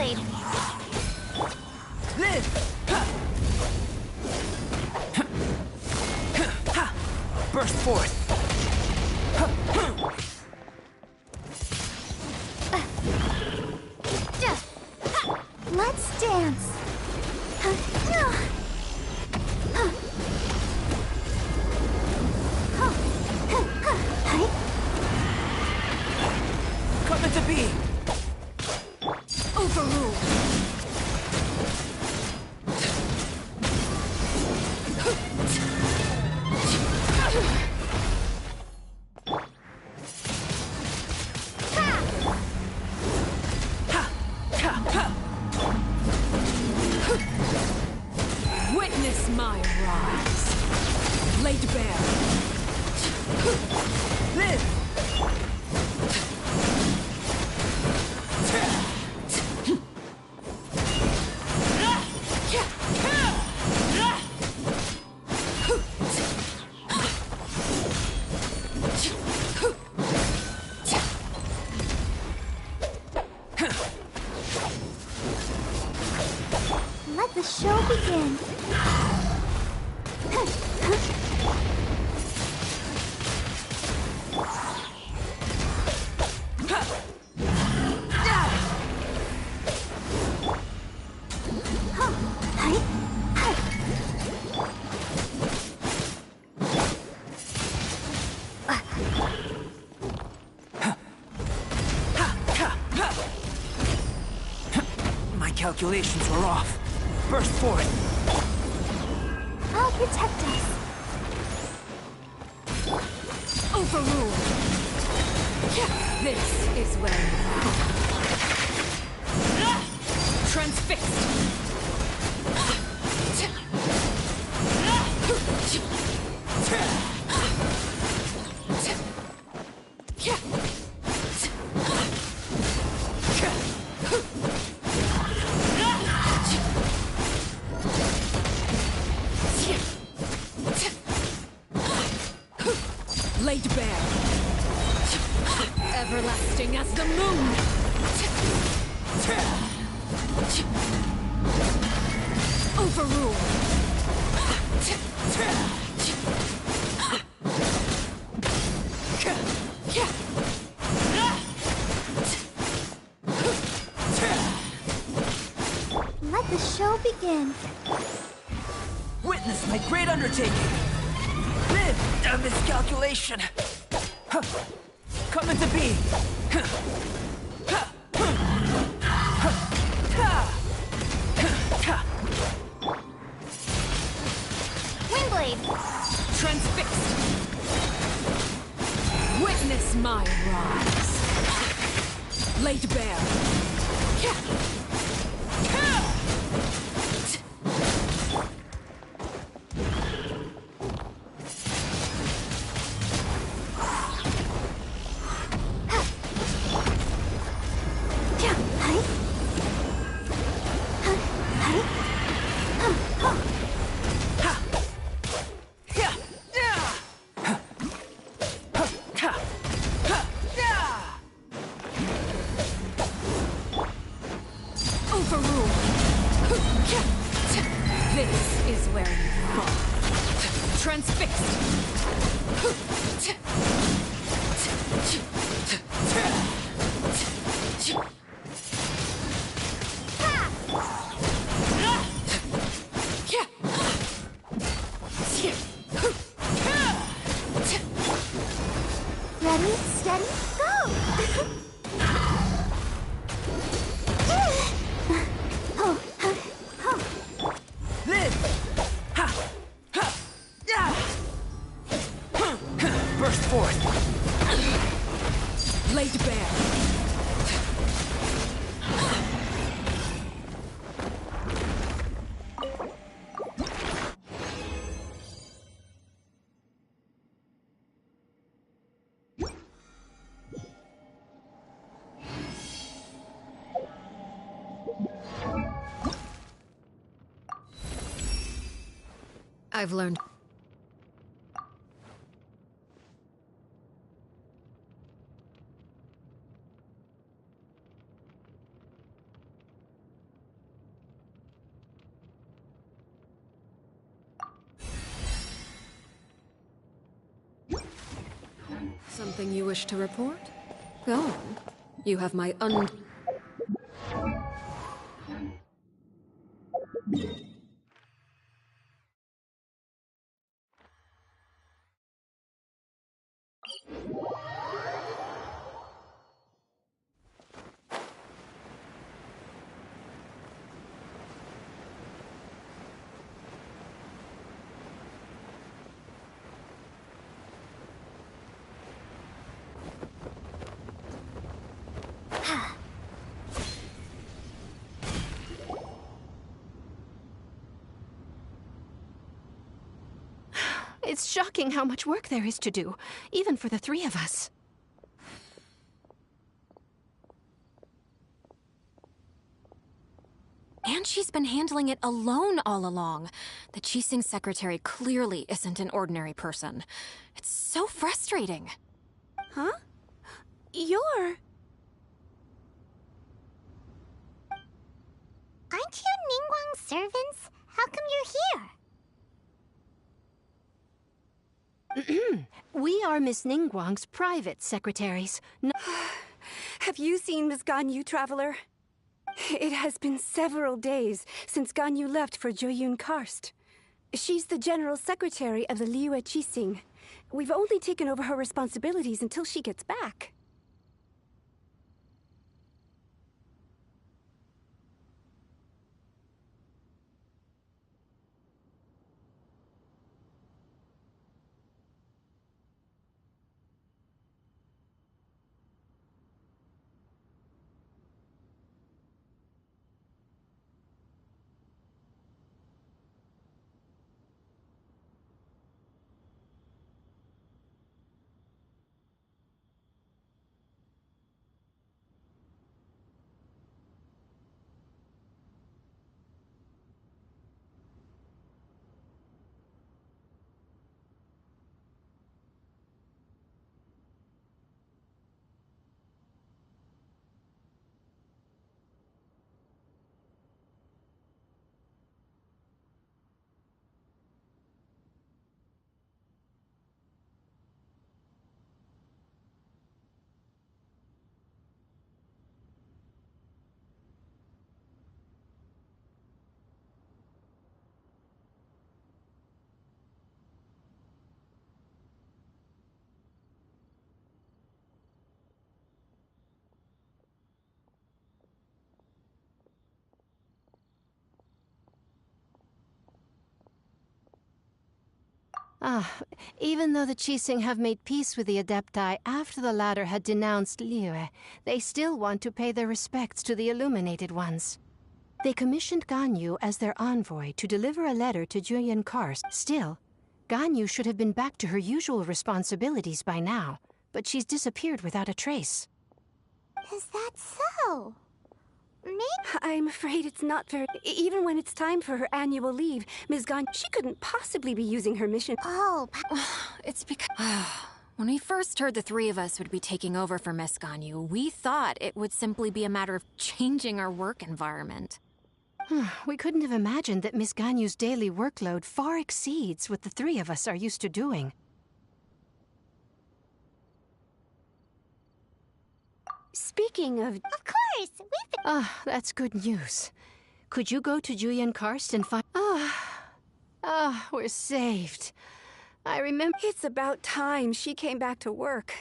Windblade! Live! Ha! Ha! Burst forth! Let's dance! Come into be! Overruled! Witness my rise. Laid bare. Live! Let the show begin! My calculations were off. Burst forth! I'll protect us! Overruled. This is where you are. Transfixed. Laid bare. Everlasting as the moon. Overruled. Let the show begin! Witness my great undertaking! Live! A miscalculation! Huh. Come into be! Huh. Huh. Huh. Huh. Huh. Windblade! Transfixed. Witness my rise. Laid bare. Overruled. This is where you fall. Transfixed. Ready, steady, go! Live! Ha! Ha! Yeah! Burst forth! Laid bare. I've learned. Something you wish to report? Go on. You have my It's shocking how much work there is to do, even for the three of us. And she's been handling it alone all along. The Qixing secretary clearly isn't an ordinary person. It's so frustrating. Huh? You're... Aren't you Ningguang's servants? How come you're here? We are Miss Ningguang's private secretaries. Have you seen Miss Ganyu, Traveler? It has been several days since Ganyu left for Joyun Karst. She's the general secretary of the Liyue Qixing. We've only taken over her responsibilities until she gets back. Even though the Qixing have made peace with the Adepti after the latter had denounced Liyue, they still want to pay their respects to the Illuminated Ones. They commissioned Ganyu as their envoy to deliver a letter to Julian Karst. Still, Ganyu should have been back to her usual responsibilities by now, but she's disappeared without a trace. Is that so? I'm afraid it's not very... Even when it's time for her annual leave, Ms. Ganyu, she couldn't possibly be using her mission. Oh, It's because... When we first heard the three of us would be taking over for Miss Ganyu, we thought it would simply be a matter of changing our work environment. We couldn't have imagined that Miss Ganyu's daily workload far exceeds what the three of us are used to doing. Speaking of... of course! We've been... That's good news. Could you go to Julian Karst and find... we're saved. I remember... It's about time she came back to work.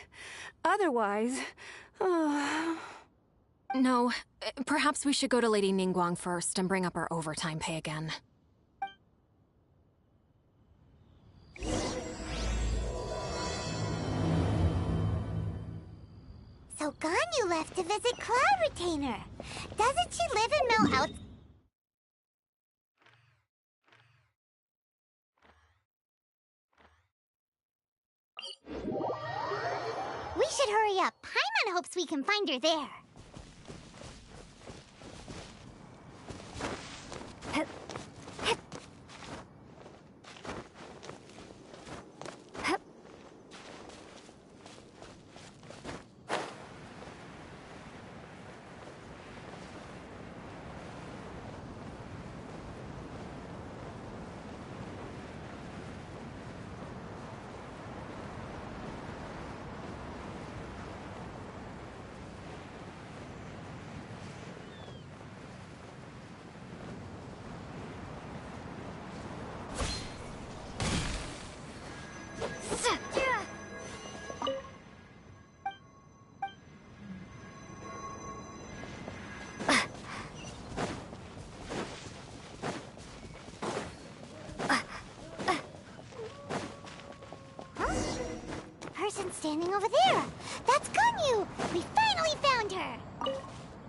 Otherwise... No, perhaps we should go to Lady Ningguang first and bring up our overtime pay again. So Ganyu left to visit Cloud Retainer. Doesn't she live in Mel out... We should hurry up. Paimon hopes we can find her there. standing over there. That's Ganyu! We finally found her!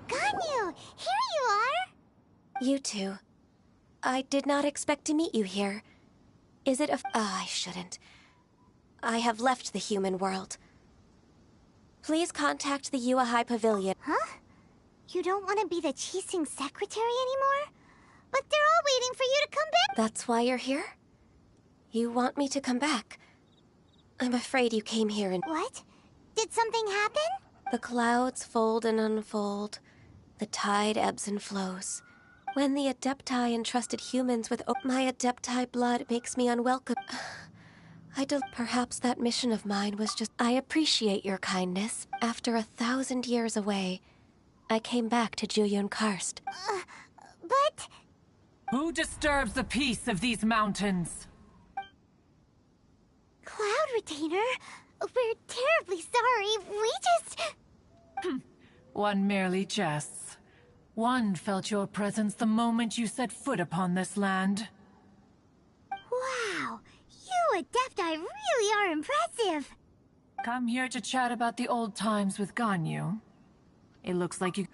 Ganyu, here you are! You two. I did not expect to meet you here. Is it a... I shouldn't. I have left the human world. Please contact the Yua High Pavilion. Huh? You don't want to be the Chising secretary anymore? But they're all waiting for you to come back! That's why you're here? You want me to come back? I'm afraid you came here and... What? Did something happen? The clouds fold and unfold. The tide ebbs and flows. When the Adepti entrusted humans with my Adepti blood makes me unwelcome. Perhaps that mission of mine was just... I appreciate your kindness. After 1,000 years away, I came back to Jueyun Karst. But... Who disturbs the peace of these mountains? Cloud Retainer, we're terribly sorry. We just... One merely jests. One felt your presence the moment you set foot upon this land. Wow, you Adepti really are impressive. Come here to chat about the old times with Ganyu. It looks like you...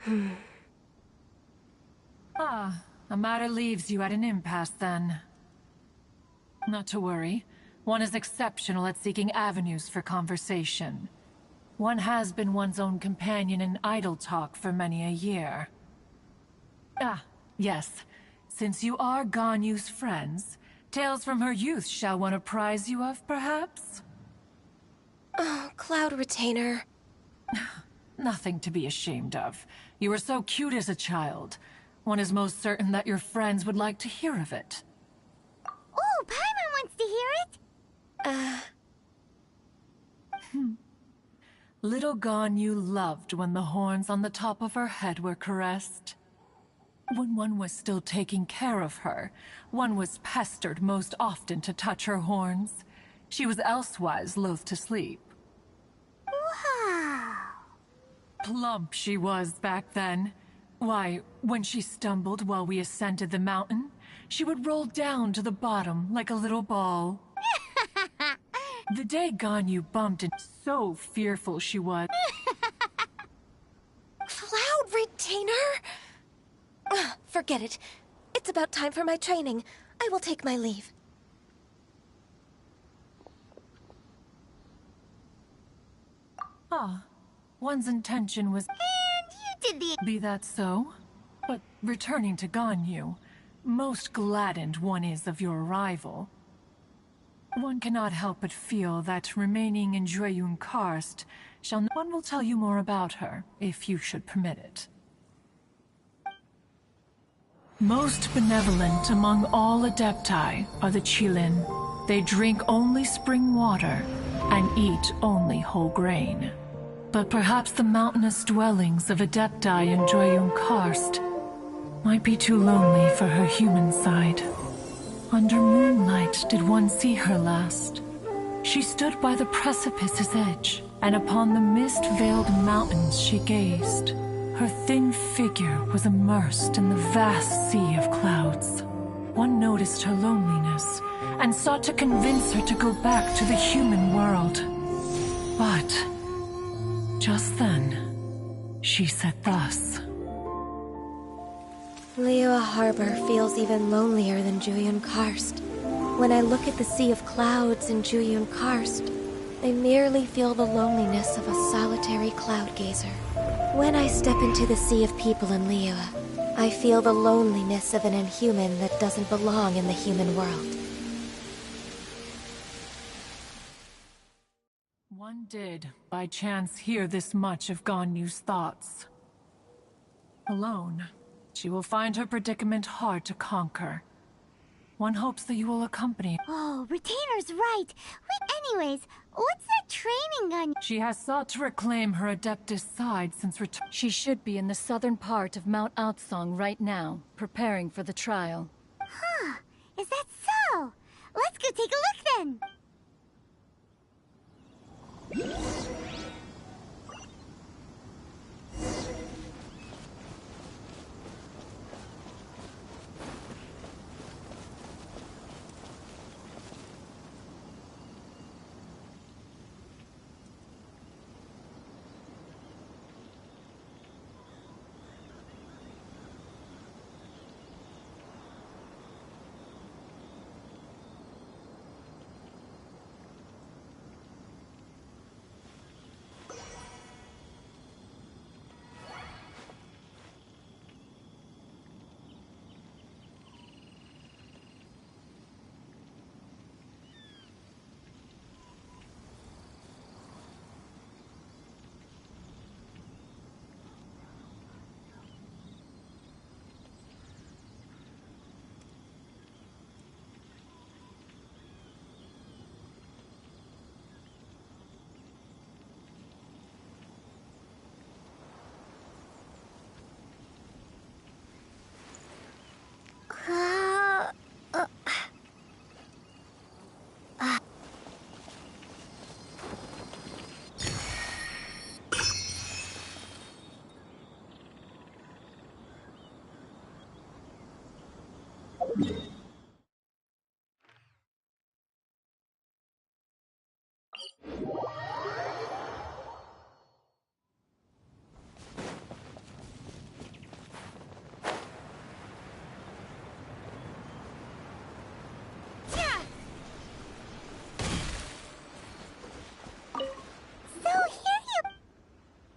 a matter leaves you at an impasse then. Not to worry. One is exceptional at seeking avenues for conversation. One has been one's own companion in idle talk for many a year. Yes. Since you are Ganyu's friends, tales from her youth shall one apprise you of, perhaps? Oh, Cloud Retainer. Nothing to be ashamed of. You were so cute as a child. One is most certain that your friends would like to hear of it. Oh, Paimon wants to hear it! Little Ganyu loved when the horns on the top of her head were caressed. When one was still taking care of her, one was pestered most often to touch her horns. She was elsewise loath to sleep. Wow! Plump she was back then. Why, when she stumbled while we ascended the mountain, she would roll down to the bottom like a little ball. The day Ganyu bumped into, so fearful she was. Cloud Retainer? Forget it. It's about time for my training. I will take my leave. One's intention was... And you did the... Be that so? But returning to Ganyu, most gladdened one is of your arrival. One cannot help but feel that remaining in Jueyun Karst shall... One will tell you more about her, if you should permit it. Most benevolent among all Adepti are the Qilin. They drink only spring water and eat only whole grain. But perhaps the mountainous dwellings of Adepti in Jueyun Karst might be too lonely for her human side. Under moonlight did one see her last. She stood by the precipice's edge, and upon the mist-veiled mountains she gazed. Her thin figure was immersed in the vast sea of clouds. One noticed her loneliness, and sought to convince her to go back to the human world. But just then, she said thus. Liyue Harbor feels even lonelier than Jueyun Karst. When I look at the sea of clouds in Jueyun Karst, I merely feel the loneliness of a solitary cloud gazer. When I step into the sea of people in Liyue, I feel the loneliness of an inhuman that doesn't belong in the human world. One did, by chance, hear this much of Ganyu's thoughts. Alone, she will find her predicament hard to conquer. One hopes that you will accompany. Oh, Retainer's right. Anyways, what's that training gun? She has sought to reclaim her Adeptus side since She should be in the southern part of Mount Aotsong right now, preparing for the trial. Huh, is that so? Let's go take a look then.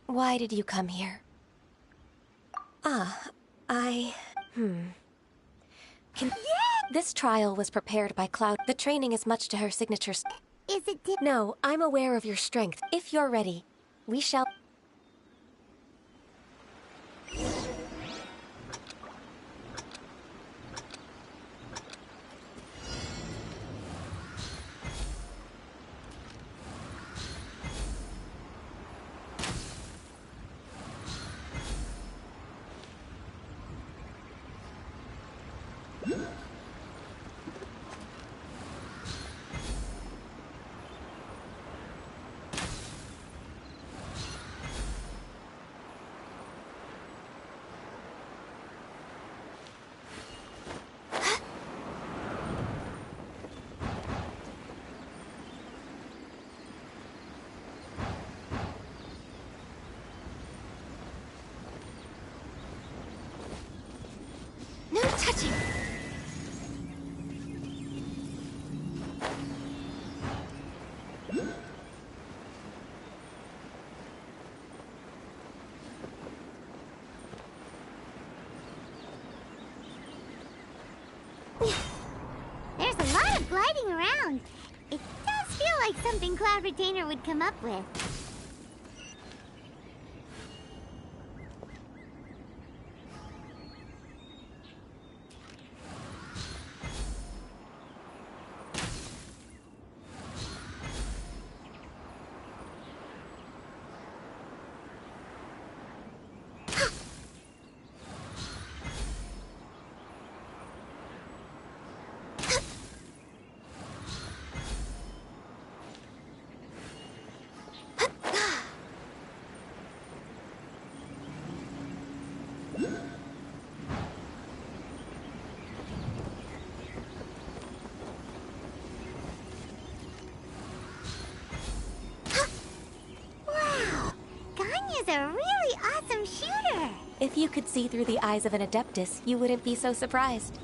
Why did you come here? This trial was prepared by Cloud. The training is much to her signature. Is it No, I'm aware of your strength. If you're ready, we shall... no touching? There's a lot of gliding around. It does feel like something Cloud Retainer would come up with. Is a really awesome shooter! If you could see through the eyes of an Adeptus, you wouldn't be so surprised.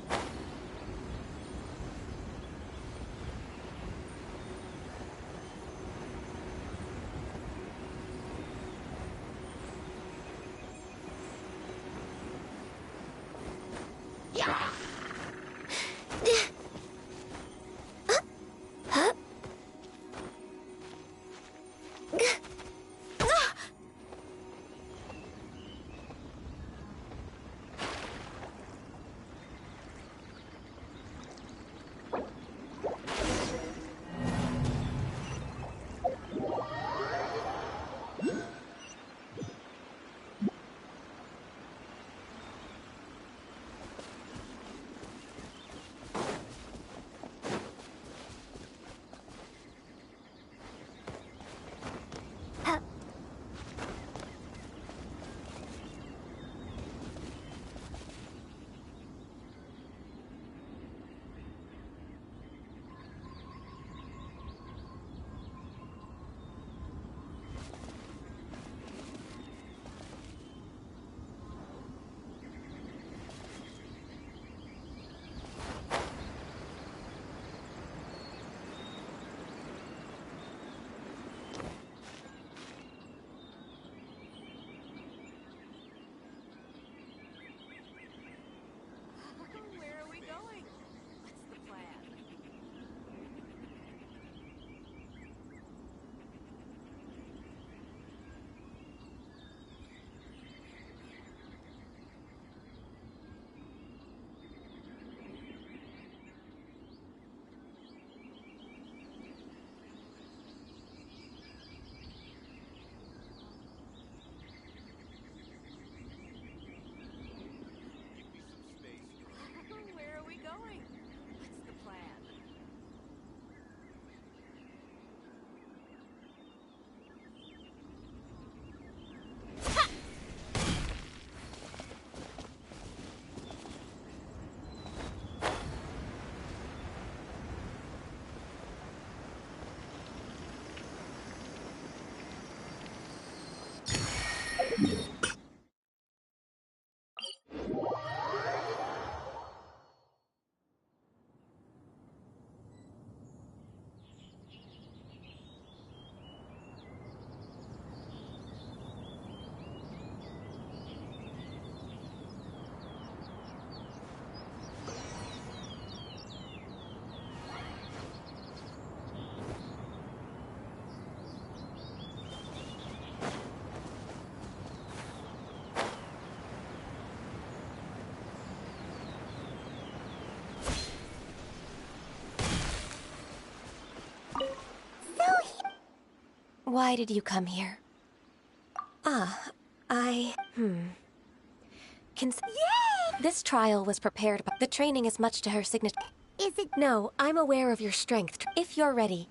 Why did you come here? Yay! This trial was prepared by... The training is much to her signature. Is it... No, I'm aware of your strength. If you're ready.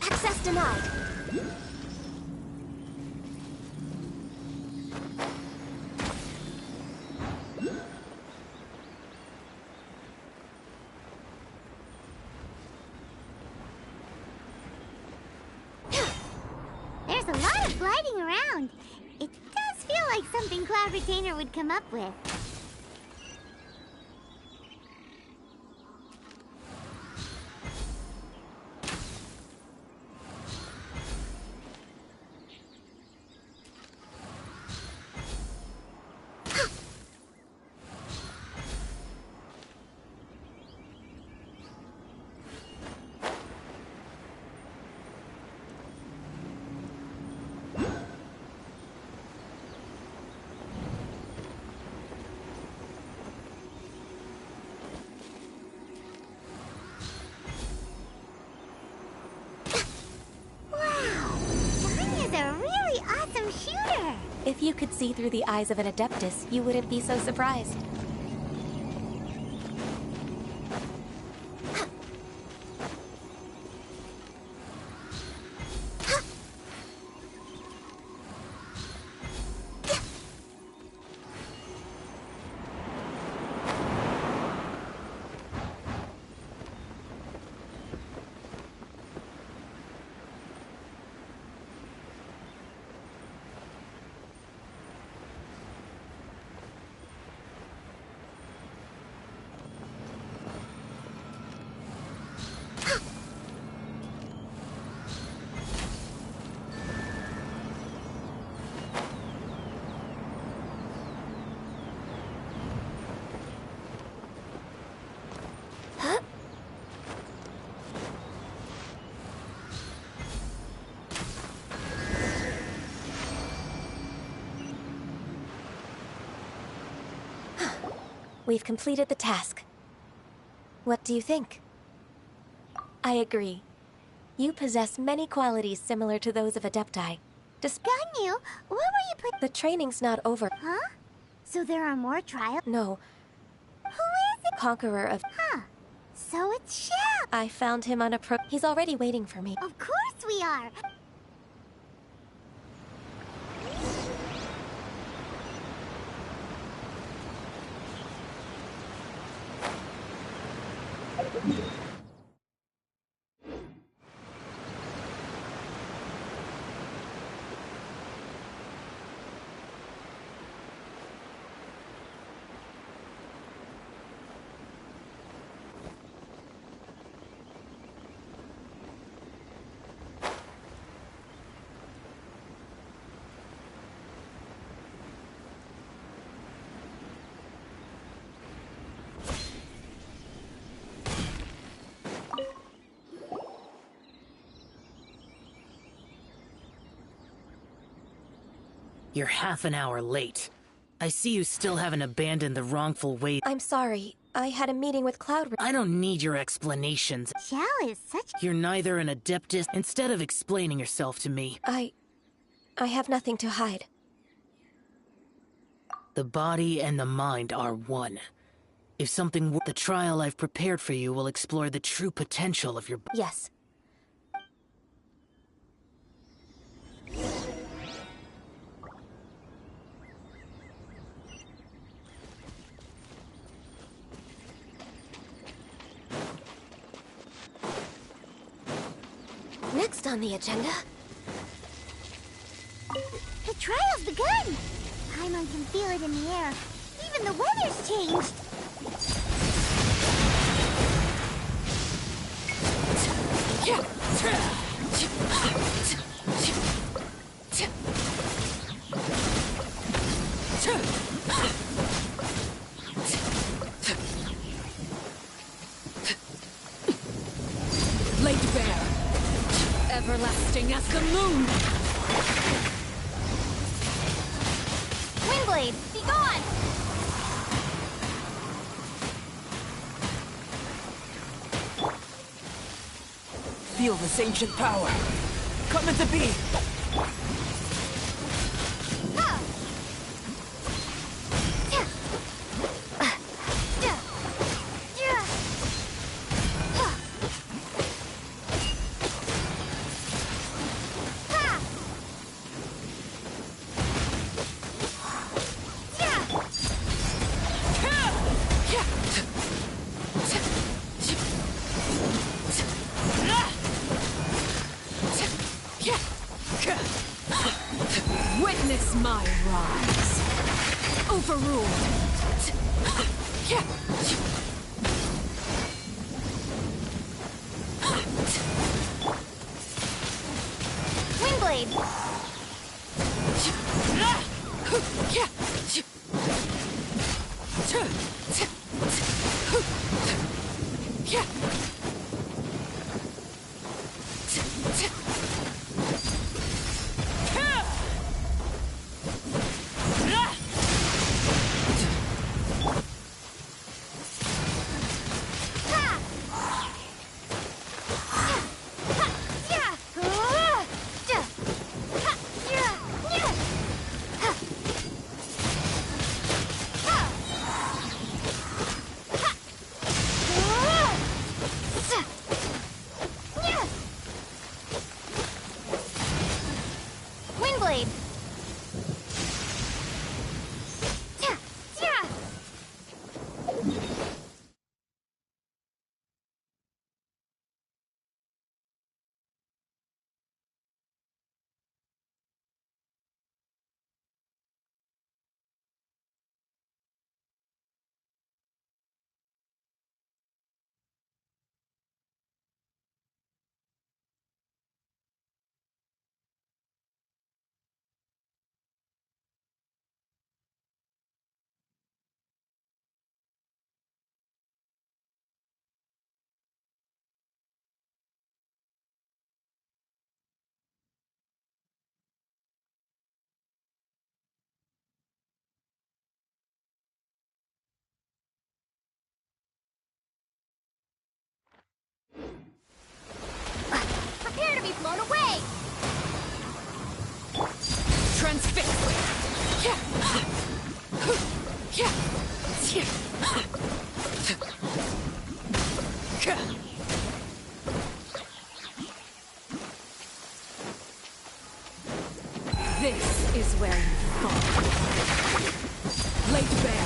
Access denied. There's a lot of gliding around. It does feel like something Cloud Retainer would come up with. If you could see through the eyes of an Adeptus, you wouldn't be so surprised. We've completed the task. What do you think? I agree. You possess many qualities similar to those of Adepti. Ganyu, where were you put... The training's not over. Huh? So there are more trials? No. Who is it? Conqueror of... Huh. So it's Shep. I found him on a He's already waiting for me. Of course we are. You're half an hour late. I see you still haven't abandoned the wrongful way. I'm sorry. I had a meeting with Cloud... I don't need your explanations. Xiao is such... You're neither an Adeptus. Instead of explaining yourself to me... I have nothing to hide. The body and the mind are one. If something... The trial I've prepared for you will explore the true potential of your... Yes. Next on the agenda, trial's begun! Paimon can feel it in the air. Even the weather's changed. Late Bear, everlasting as the moon! Windblade, be gone! Feel this ancient power. Come into being. Ha! Yeah. Yeah. Yeah. Ha! Ha! Witness my rise. Overruled. Windblade! Windblade! Prepare to be blown away! Transfix! This is where you fall. Late Bear.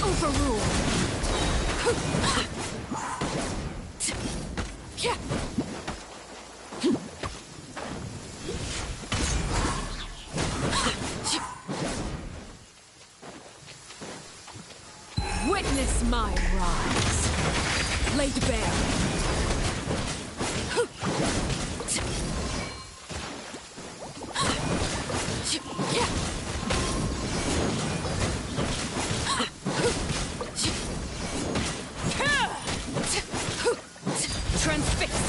Overruled. Witness my rise. Late Bear. Transfixed.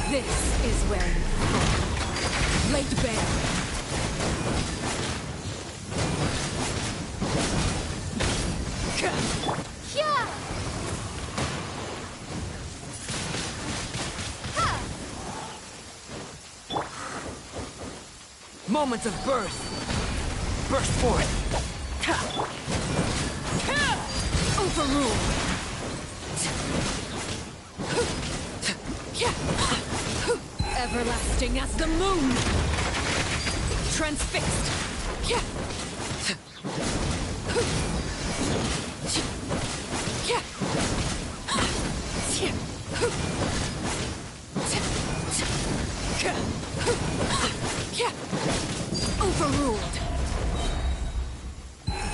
This is where you fall. Late Bear. Yeah! moments of birth. Burst forth. Overrule. Everlasting as the moon. Transfixed. Overruled.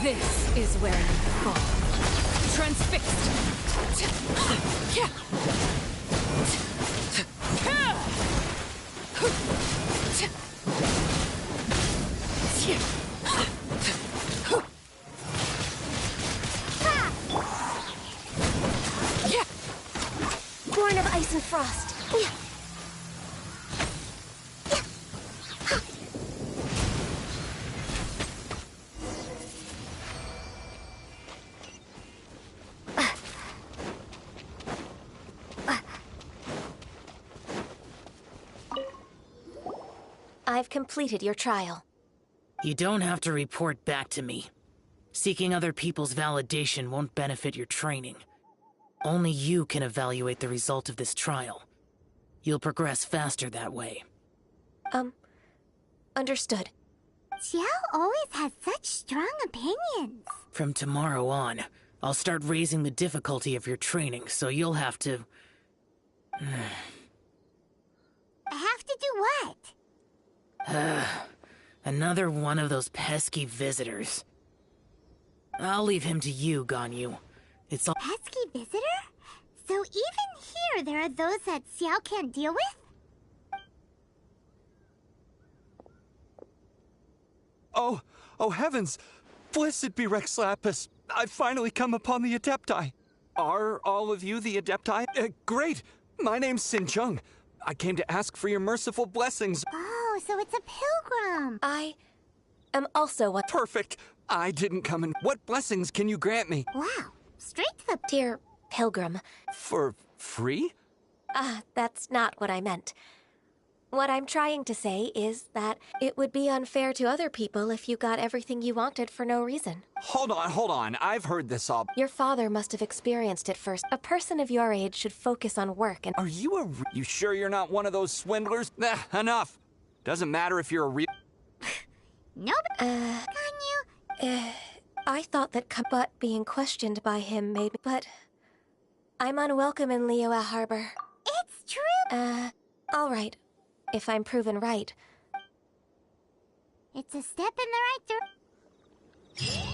This is where you fall. Transfixed. Born of ice and frost. I've completed your trial. You don't have to report back to me. Seeking other people's validation won't benefit your training. Only you can evaluate the result of this trial. You'll progress faster that way. Understood. Xiao always has such strong opinions. From tomorrow on, I'll start raising the difficulty of your training, so you'll have to... I have to do what? Another one of those pesky visitors. I'll leave him to you, Ganyu. It's all... Pesky visitor? So even here there are those that Xiao can't deal with? Oh heavens! Blessed be Rex Lapis! I've finally come upon the Adepti. Are all of you the Adepti? Great! My name's Sin Chung. I came to ask for your merciful blessings. Oh, so it's a pilgrim. I am also one. Perfect! I didn't come in. What blessings can you grant me? Wow, straight to the... Dear pilgrim. For free? That's not what I meant. What I'm trying to say is that it would be unfair to other people if you got everything you wanted for no reason. Hold on. I've heard this all. Your father must have experienced it first. A person of your age should focus on work and... Are you you sure you're not one of those swindlers? Enough. Doesn't matter if you're a real... Nope. Ganyu? I thought that but being questioned by him made me... But I'm unwelcome in Liyue Harbor. It's true. All right. If I'm proven right. It's a step in the right direction.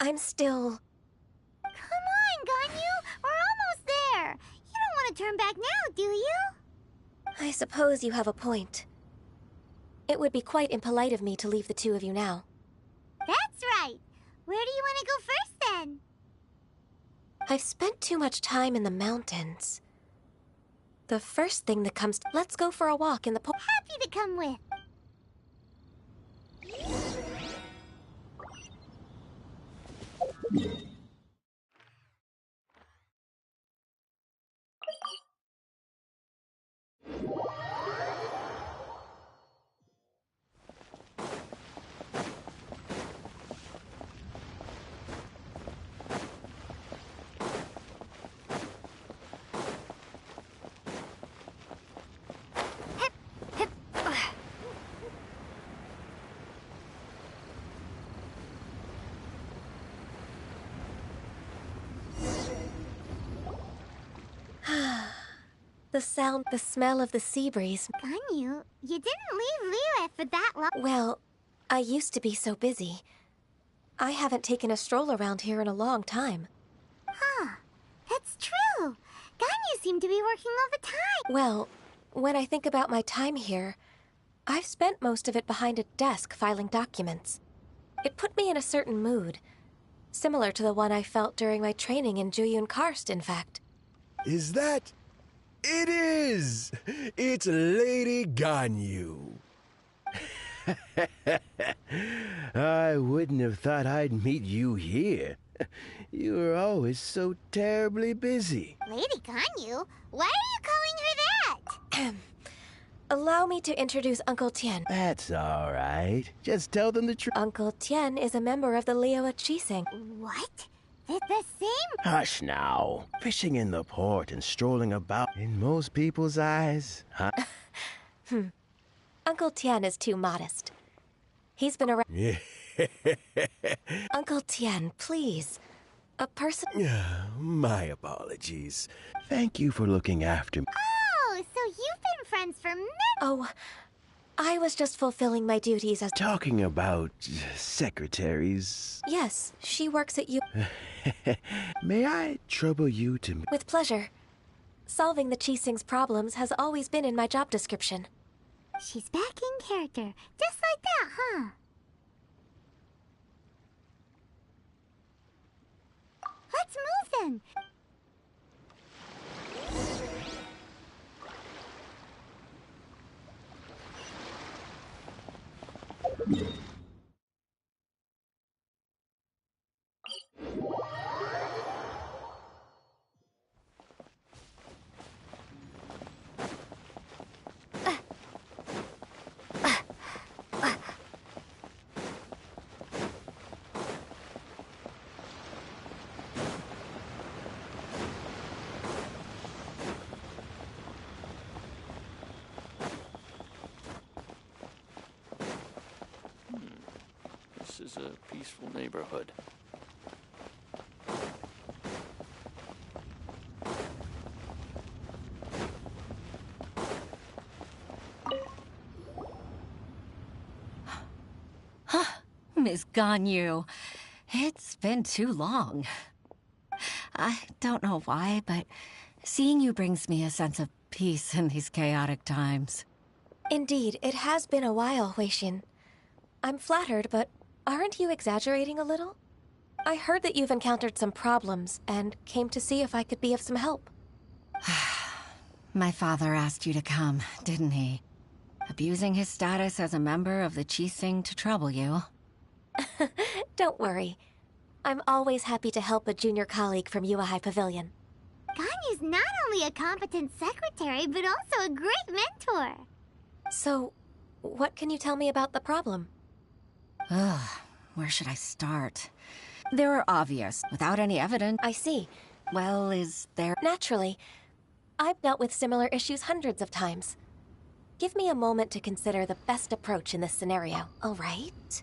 I'm still... Come on, Ganyu! We're almost there! You don't want to turn back now, do you? I suppose you have a point. It would be quite impolite of me to leave the two of you now. That's right! Where do you want to go first, then? I've spent too much time in the mountains. The first thing that comes... Let's go for a walk in the... Happy to come with. The smell of the sea breeze. Ganyu, you didn't leave Liyue for that long. Well, I used to be so busy. I haven't taken a stroll around here in a long time. Huh. That's true. Ganyu seemed to be working all the time. Well, when I think about my time here, I've spent most of it behind a desk filing documents. It put me in a certain mood, similar to the one I felt during my training in Juyun Karst, in fact. Is that... It is! It's Lady Ganyu. I wouldn't have thought I'd meet you here. You were always so terribly busy. Lady Ganyu? Why are you calling her that? Allow me to introduce Uncle Tien. That's all right. Just tell them the truth. Uncle Tien is a member of the Liyue Qixing. What? The same? Hush now. Fishing in the port and strolling about in most people's eyes, huh? Uncle Tien is too modest. He's been around... Uncle Tien, please. A person... My apologies. Thank you for looking after me. Oh, so you've been friends for many... Oh, I was just fulfilling my duties as... Talking about secretaries... Yes, she works at you... May I trouble you to... With pleasure. Solving the Qixing's problems has always been in my job description. She's back in character. Just like that, huh? Let's move then. This is a peaceful neighborhood. Miss Ganyu, it's been too long. I don't know why, but seeing you brings me a sense of peace in these chaotic times. Indeed, it has been a while, Huixin. I'm flattered, but aren't you exaggerating a little? I heard that you've encountered some problems and came to see if I could be of some help. My father asked you to come, didn't he? Abusing his status as a member of the Qixing to trouble you. Don't worry. I'm always happy to help a junior colleague from Yuehai Pavilion. Ganyu's not only a competent secretary, but also a great mentor. So, what can you tell me about the problem? Ugh, where should I start? There are obvious, without any evidence. I see. Well, is there... Naturally. I've dealt with similar issues hundreds of times. Give me a moment to consider the best approach in this scenario, all right?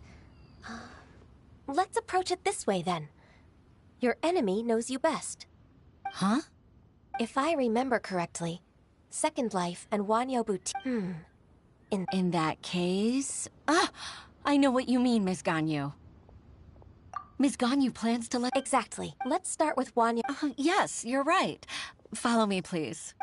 Let's approach it this way, then. Your enemy knows you best. Huh? If I remember correctly, Second Life and Wanyo Boutique... In that case... Ah! I know what you mean, Miss Ganyu. Ms. Ganyu plans to let... Exactly. Let's start with Wanya. Yes, you're right. Follow me, please.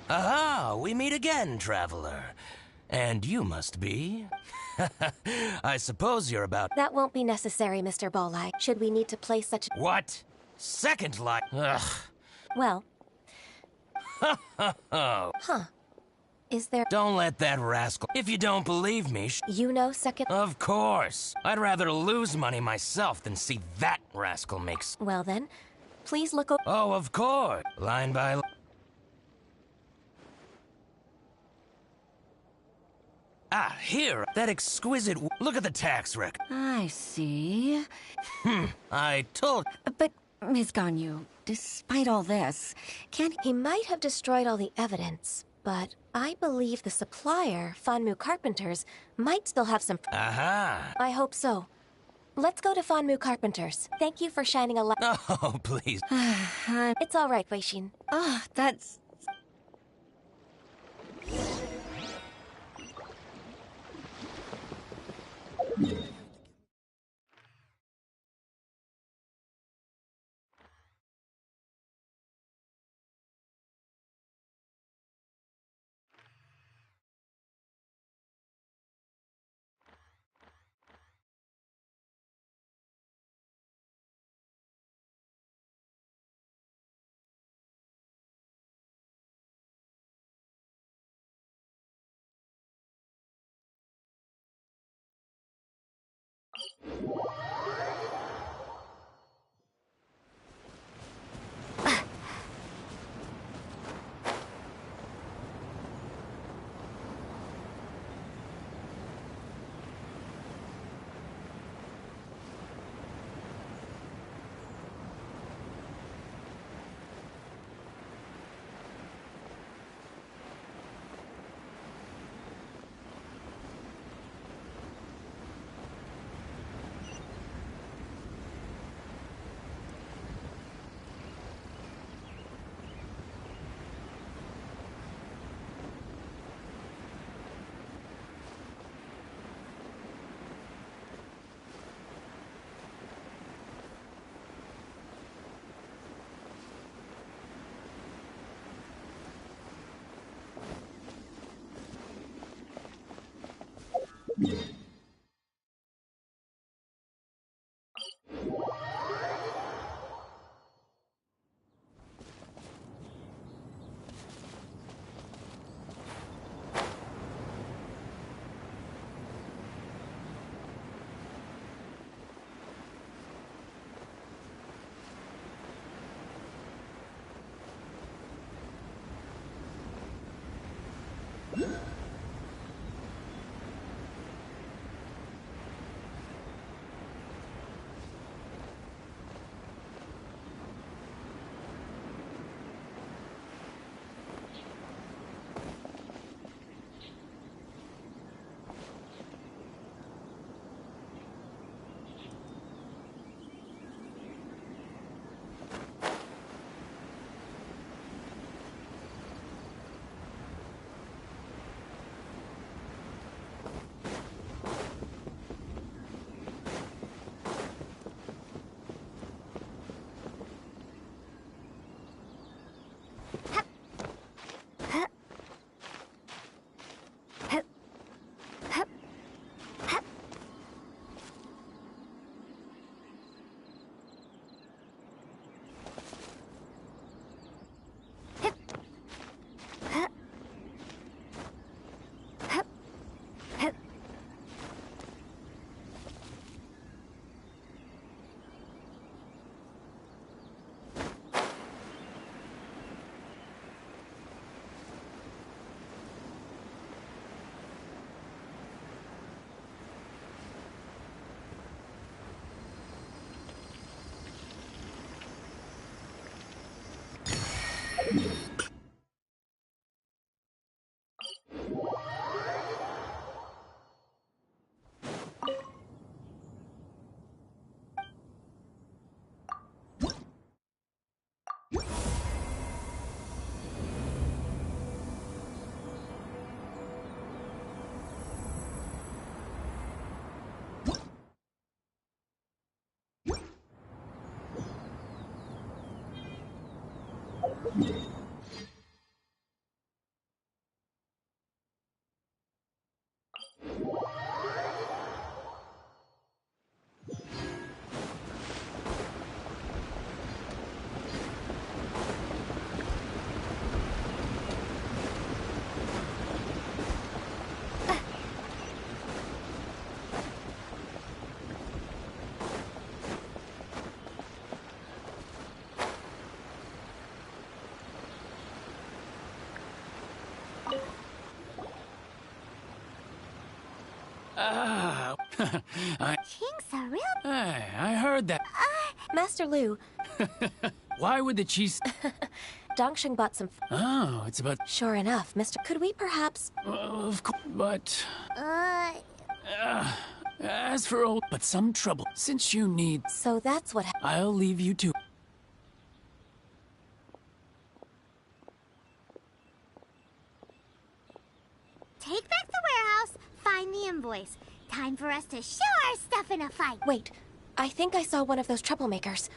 Aha! We meet again, traveler. And you must be... I suppose you're about... That won't be necessary, Mr. Bolai. Should we need to place such... What? Second light? Ugh. Well... Oh. Huh. Is there... Don't let that rascal... If you don't believe me... You know second... Of course. I'd rather lose money myself than see that rascal makes... Well then, please look over... Oh, of course. Line by line. Ah, here. That exquisite... Look at the tax record. I see. I told... But, Ms. Ganyu, despite all this, can't... He might have destroyed all the evidence, but I believe the supplier, Fanmu Carpenters, might still have some... Aha! I hope so. Let's go to Fanmu Carpenters. Thank you for shining a light... Oh, please. It's all right, Wei-Shin. Oh, that's... King's a real... Hey, I heard that. Master Lu, Why would the cheese... Dongsheng bought some... Oh, it's about... Sure enough, Mr. Could we perhaps... Of course, but... Uh... As for old... But some trouble. Since you need... So that's what... I'll leave you to... Take back the warehouse, find the invoice. Time for us to show our stuff in a fight. Wait, I think I saw one of those troublemakers.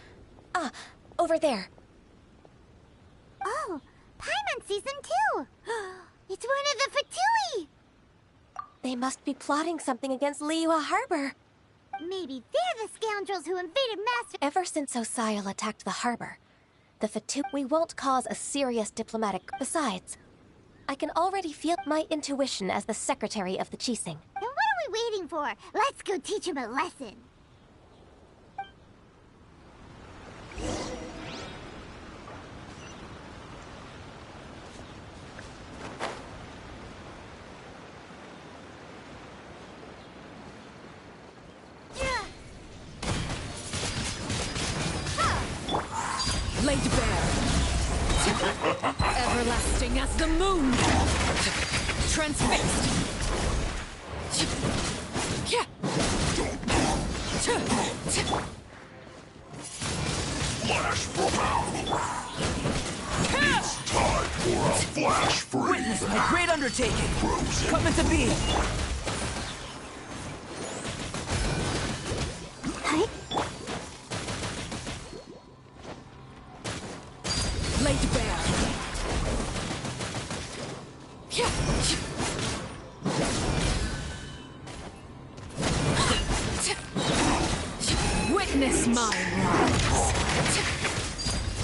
Ah, over there. Oh, Paimon Season 2! It's one of the Fatui! They must be plotting something against Liyue Harbor. Maybe they're the scoundrels who invaded Master... Ever since Osial attacked the harbor, the Fatui... We won't cause a serious diplomatic... Besides, I can already feel my intuition as the secretary of the Qixing. Then what are we waiting for? Let's go teach him a lesson. Laid bare. Everlasting as the moon. Transfixed. Flash profound. It's time for a flash freeze. Witness my great undertaking. Frozen. Coming to be. Laid bare. Witness my rise.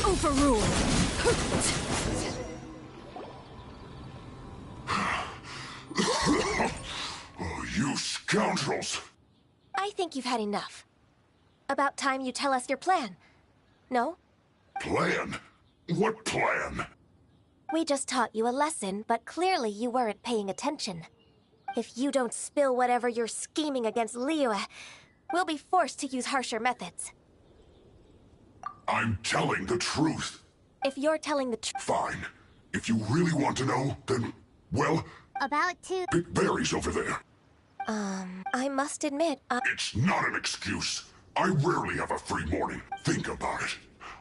Overruled. Oh, you scoundrels! I think you've had enough. About time you tell us your plan. No? Plan? What plan? We just taught you a lesson, but clearly you weren't paying attention. If you don't spill whatever you're scheming against Liyue, we'll be forced to use harsher methods. I'm telling the truth. If you're telling the truth... Fine. If you really want to know, then, well, About to... pick berries over there. I must admit, It's not an excuse. I rarely have a free morning. Think about it.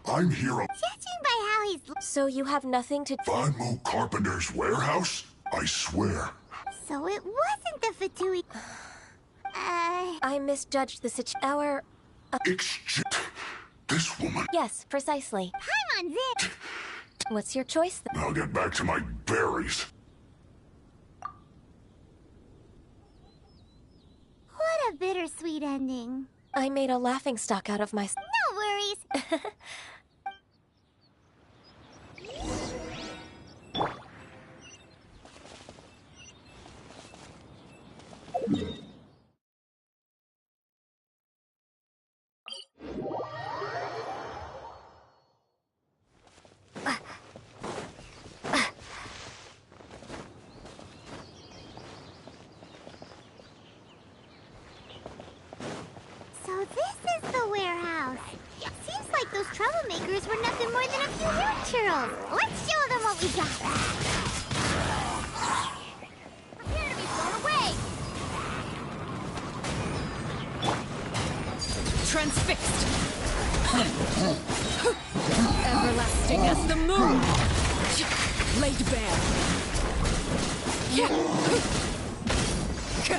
I'm here on Judging by how he's... So you have nothing to... Vanmu Carpenter's warehouse? I swear. So it wasn't the Fatui... I misjudged the situation. This woman. Yes, precisely. Paimon's it! What's your choice? I'll get back to my berries. What a bittersweet ending. I made a laughingstock out of my... No worries. So this is the warehouse. Seems like those troublemakers were nothing more than a few road churls. Let's show them what we got. Prepare to be blown away. Transfixed. Everlasting as the moon. Laid bare. Go.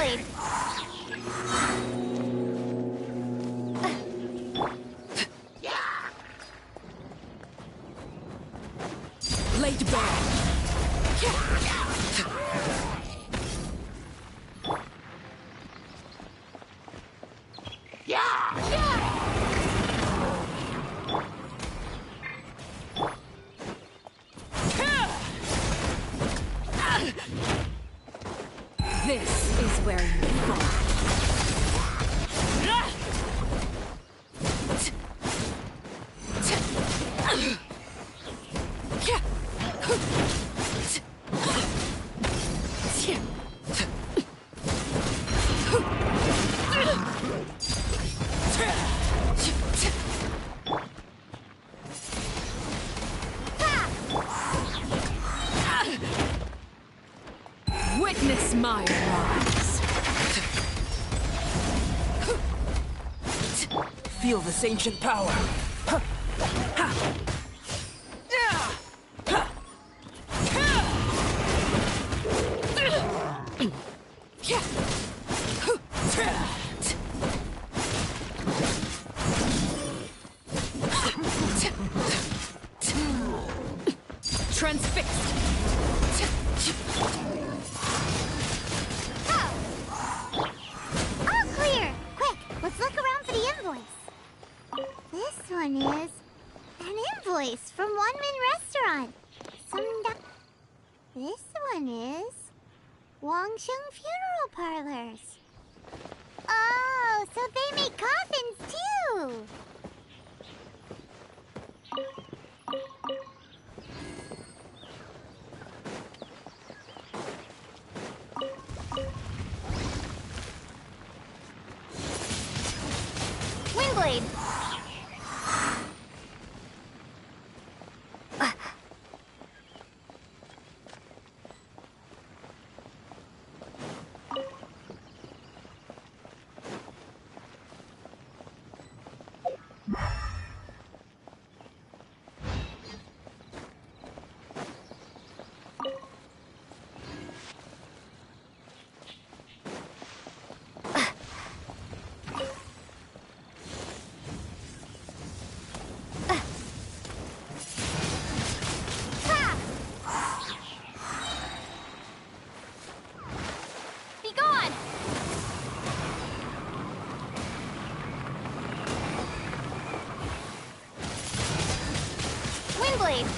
Windblade! Laid bare. This is where you fall. Witness my rise. Feel this ancient power. Transfixed. All clear! Quick, let's look around for the invoice. This one is an invoice from One Min Restaurant. This one is Wangsheng Funeral Parlors. Oh, so they make coffins too! Windblade! Be gone! Windblade!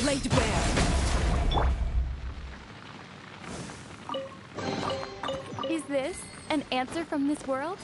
Laid bare. Is this an answer from this world?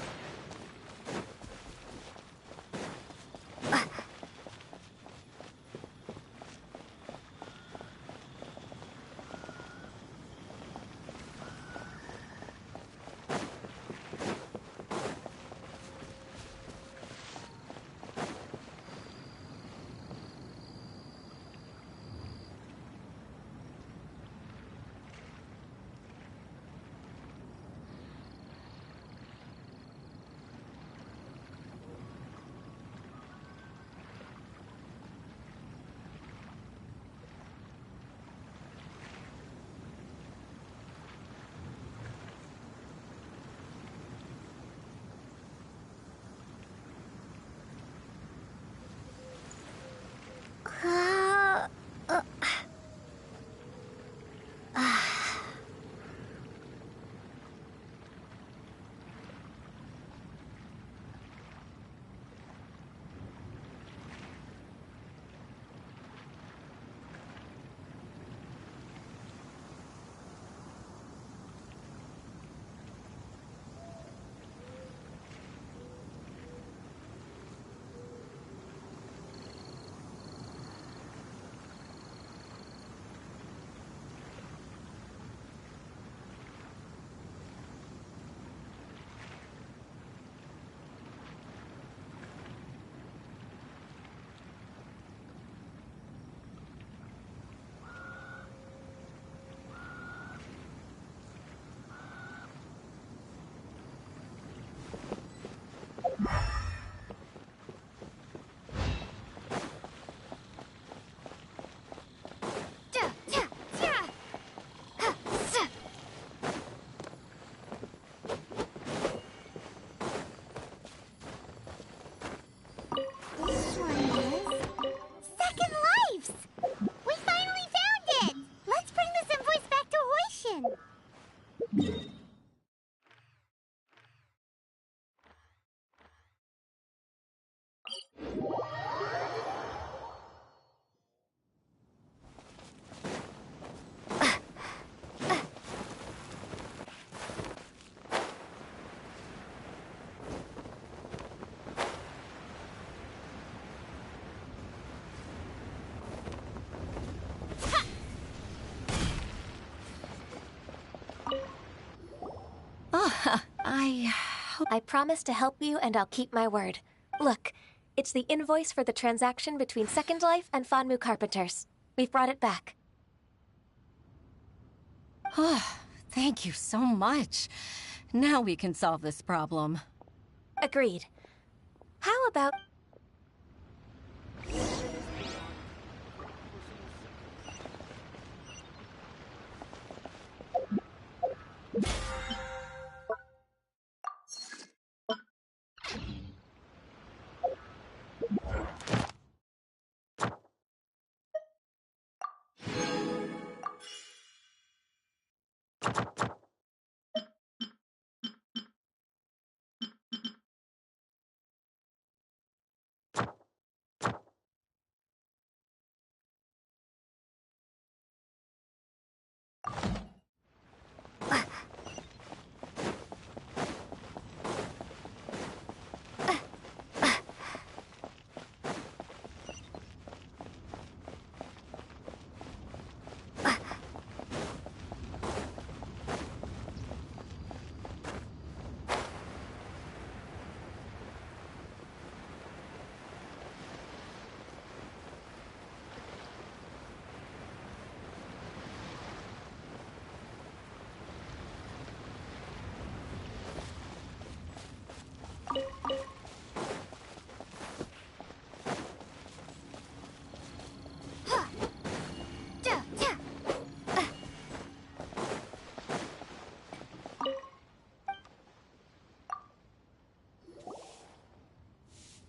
I promise to help you and I'll keep my word. Look, it's the invoice for the transaction between Second Life and Fanmu Carpenters. We've brought it back. Oh, thank you so much. Now we can solve this problem. Agreed. How about...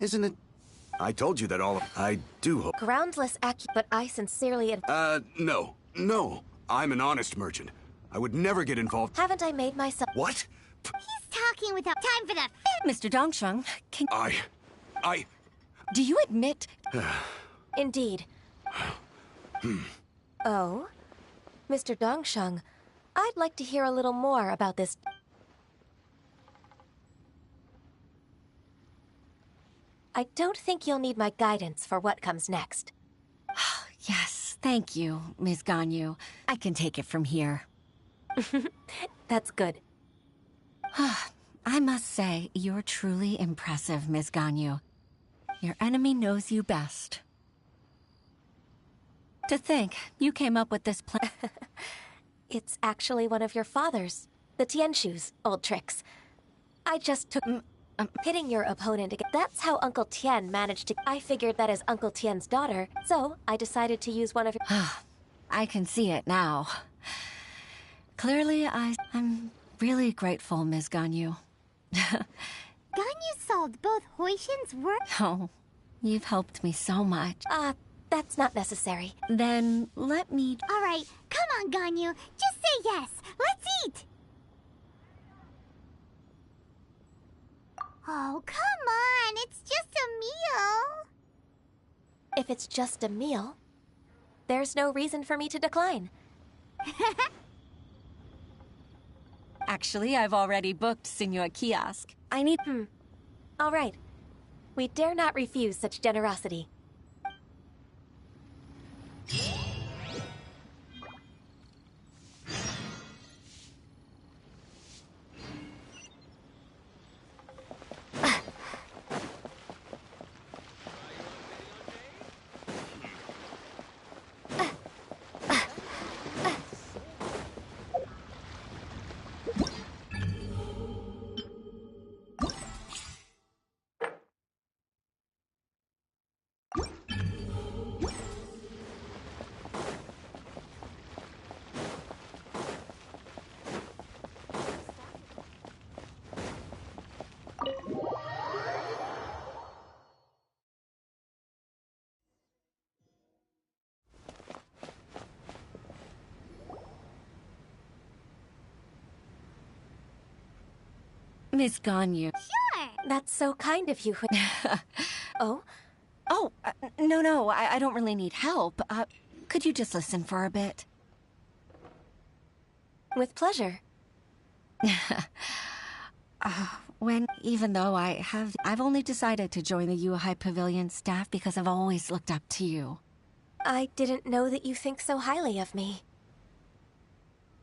Isn't it? I told you that all. I do hope. Groundless but I sincerely... No. No. I'm an honest merchant. I would never get involved. Haven't I made myself... What? He's talking without time for that. Mr. Dongsheng, can... I... Do you admit... Indeed. Oh? Mr. Dongsheng, I'd like to hear a little more about this... I don't think you'll need my guidance for what comes next. Yes, thank you, Ms. Ganyu. I can take it from here. That's good. I must say, you're truly impressive, Ms. Ganyu. Your enemy knows you best. To think, you came up with this plan. It's actually one of your father's, the Tianshu's, old tricks. I just took... Pitting your opponent again. That's how Uncle Tian managed to... I figured that as Uncle Tian's daughter, so I decided to use one of your... I can see it now. Clearly, I'm really grateful, Ms. Ganyu. Ganyu solved both Hoishin's work... Oh, you've helped me so much. That's not necessary. Then let me... All right, come on, Ganyu. Just say yes. Let's eat. Oh, come on. It's just a meal. If it's just a meal, there's no reason for me to decline. Actually, I've already booked Senor Kiosk. I need... All right. We dare not refuse such generosity. Miss Ganyu. Sure. That's so kind of you. Oh? Oh, no, I don't really need help. Could you just listen for a bit? With pleasure. Even though I've only decided to join the Yuhai Pavilion staff because I've always looked up to you. I didn't know that you think so highly of me.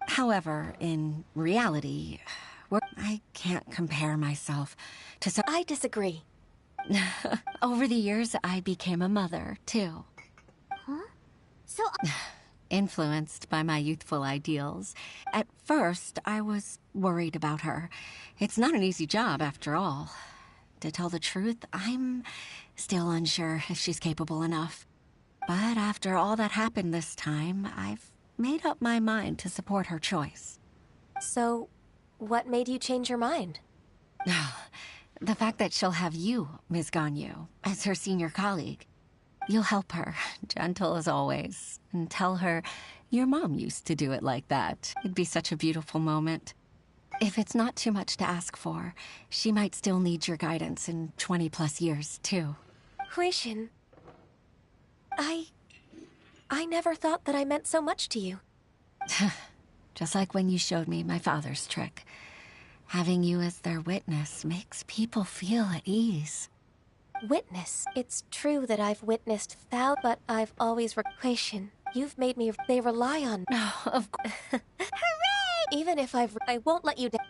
However, in reality, I can't compare myself to some. I disagree. Over the years, I became a mother, too. Huh? So... Influenced by my youthful ideals. At first, I was worried about her. It's not an easy job, after all. To tell the truth, I'm still unsure if she's capable enough. But after all that happened this time, I've made up my mind to support her choice. So, what made you change your mind? The fact that she'll have you, Ms. Ganyu, as her senior colleague. You'll help her, gentle as always, and tell her your mom used to do it like that. It'd be such a beautiful moment. If it's not too much to ask for, she might still need your guidance in 20+ years, too. Huixin, I never thought that I meant so much to you. Just like when you showed me my father's trick. Having you as their witness makes people feel at ease. Witness. It's true that I've witnessed but I've always Huixin, you've made me. They rely on. No, of course. Hooray! Even if I won't let you down.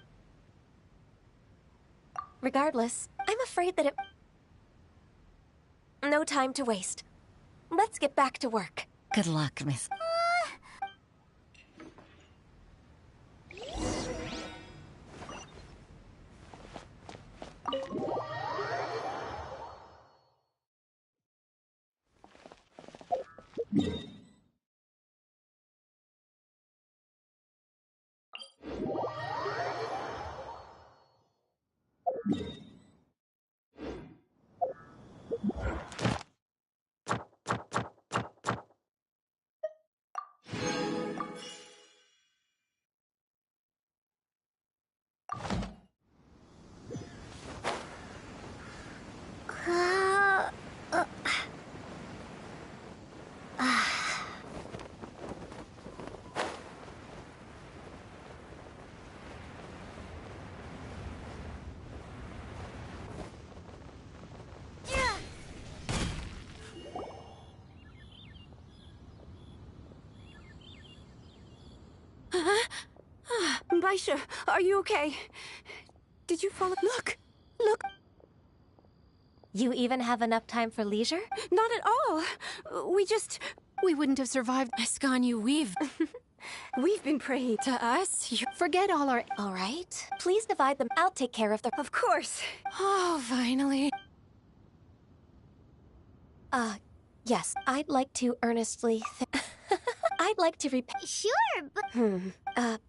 Regardless, I'm afraid that no time to waste. Let's get back to work. Good luck, Miss. Baisha, are you okay? Did you fall? Look! Look! You even have enough time for leisure? Not at all. We wouldn't have survived. Miss Ganyu, we've been praying. To us? Forget all our... All right. Please divide them. I'll take care of the... Of course. Oh, finally. Yes. I'd like to earnestly... I'd like to repay... Sure, but...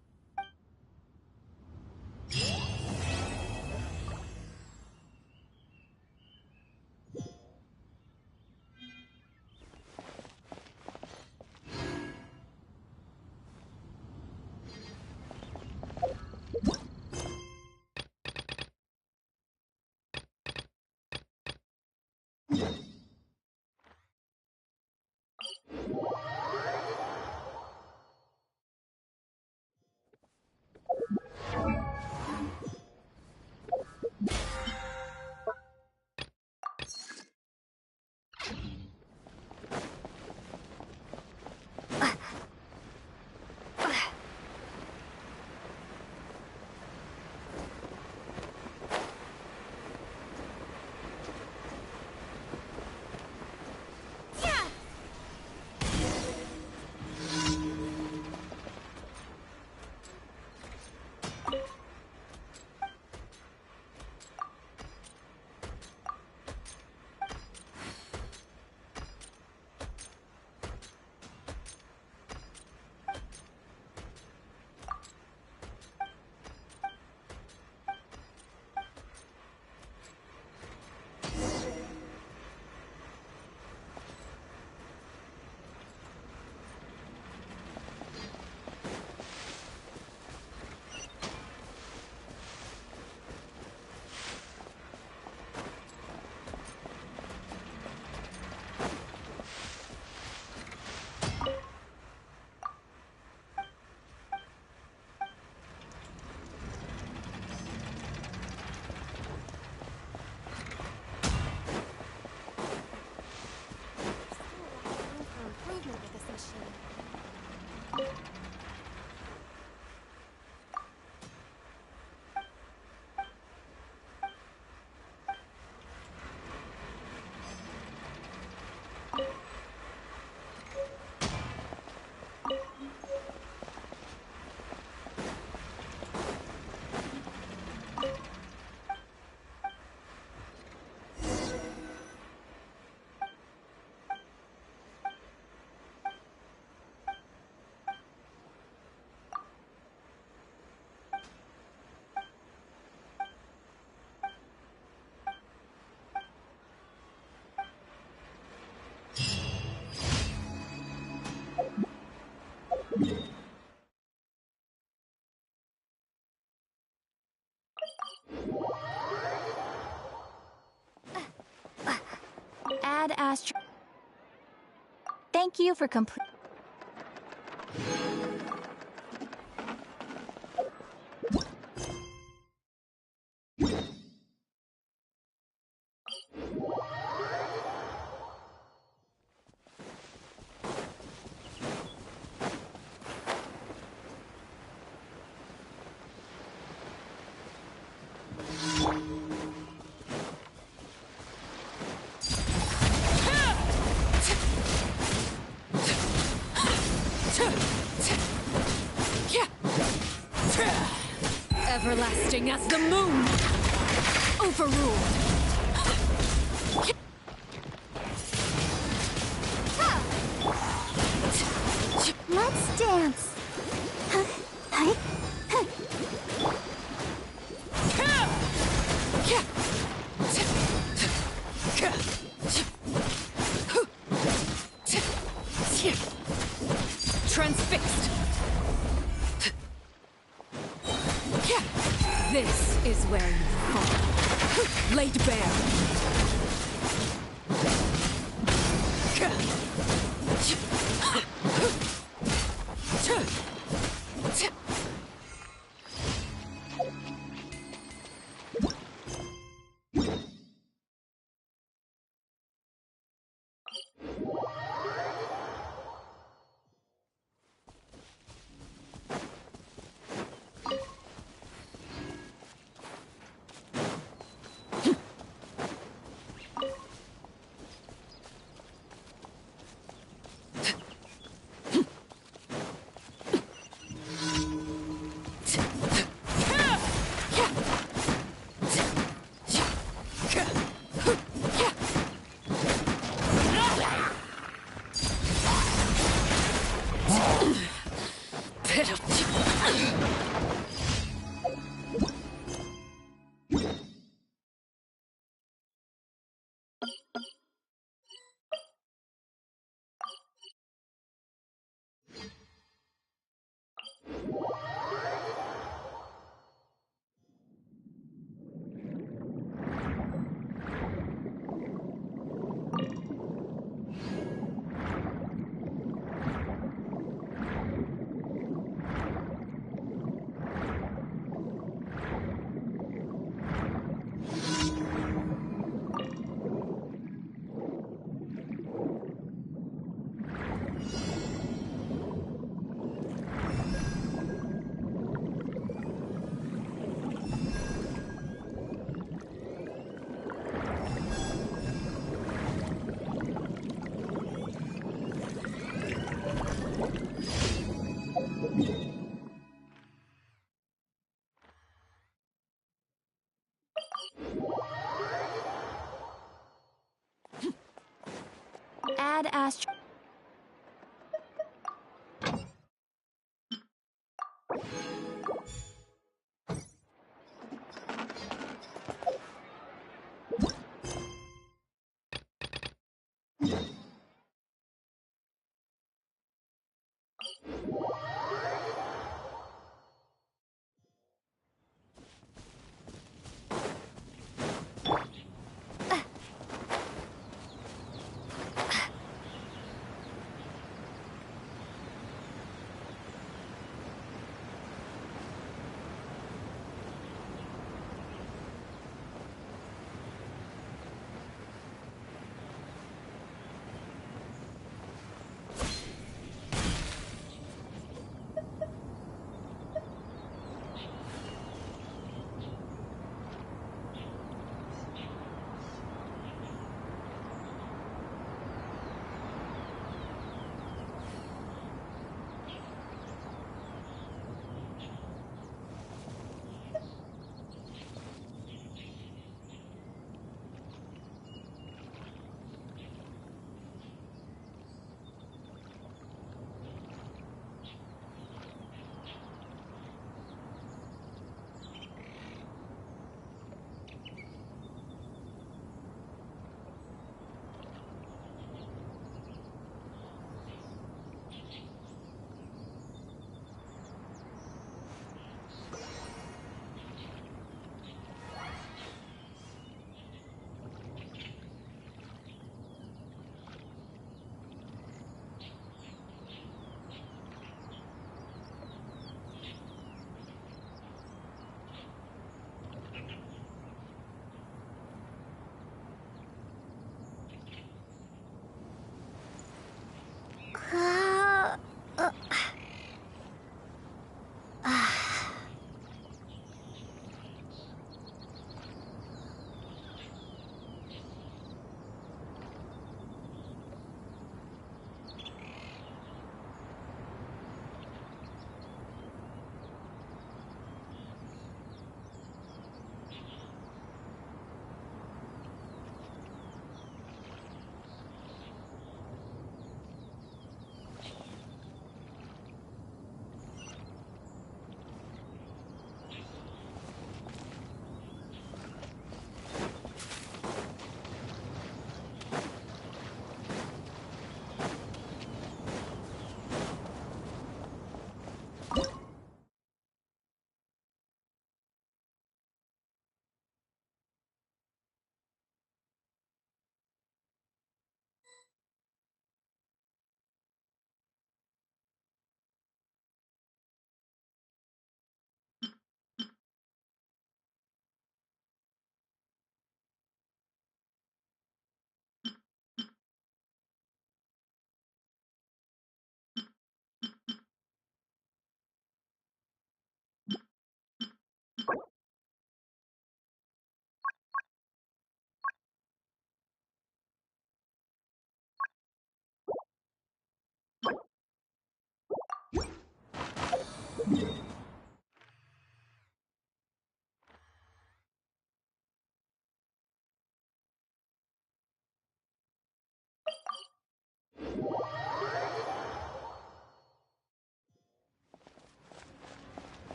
Astro. Thank you for complete. Everlasting as the moon! Overruled! Let's dance. Hi. Transfixed! This is where you fall. Laid bare. Add Astro.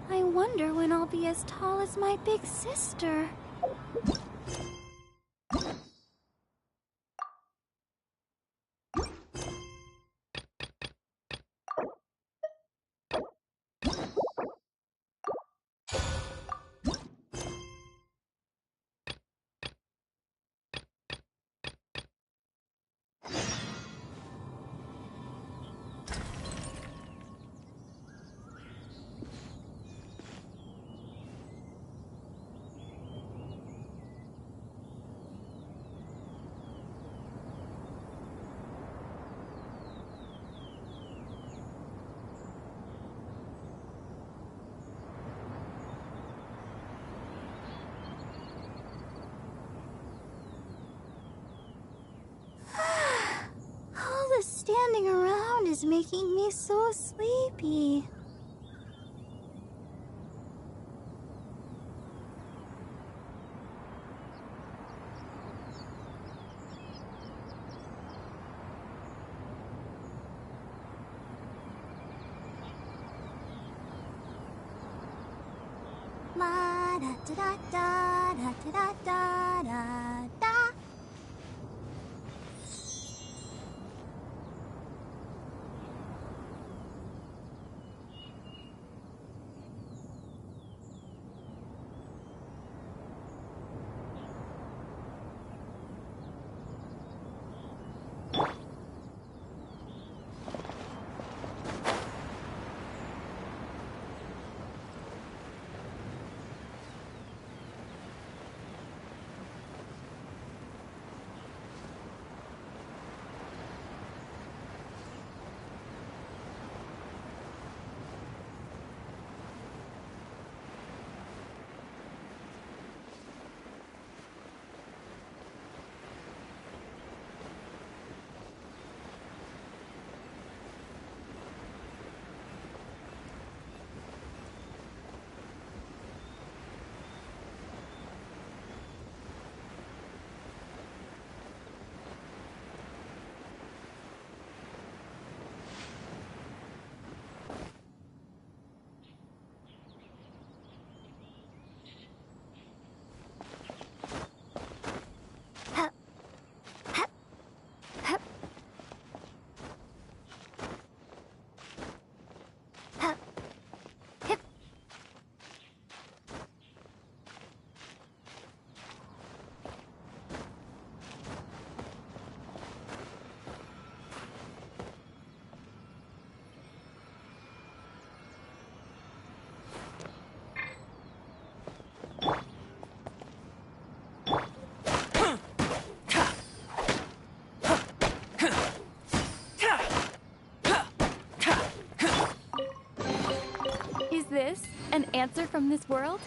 I wonder when I'll be as tall as my big sister. All the standing around is making me so sleepy. La da da da da da da da da. Is this an answer from this world?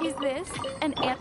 Is this an ant?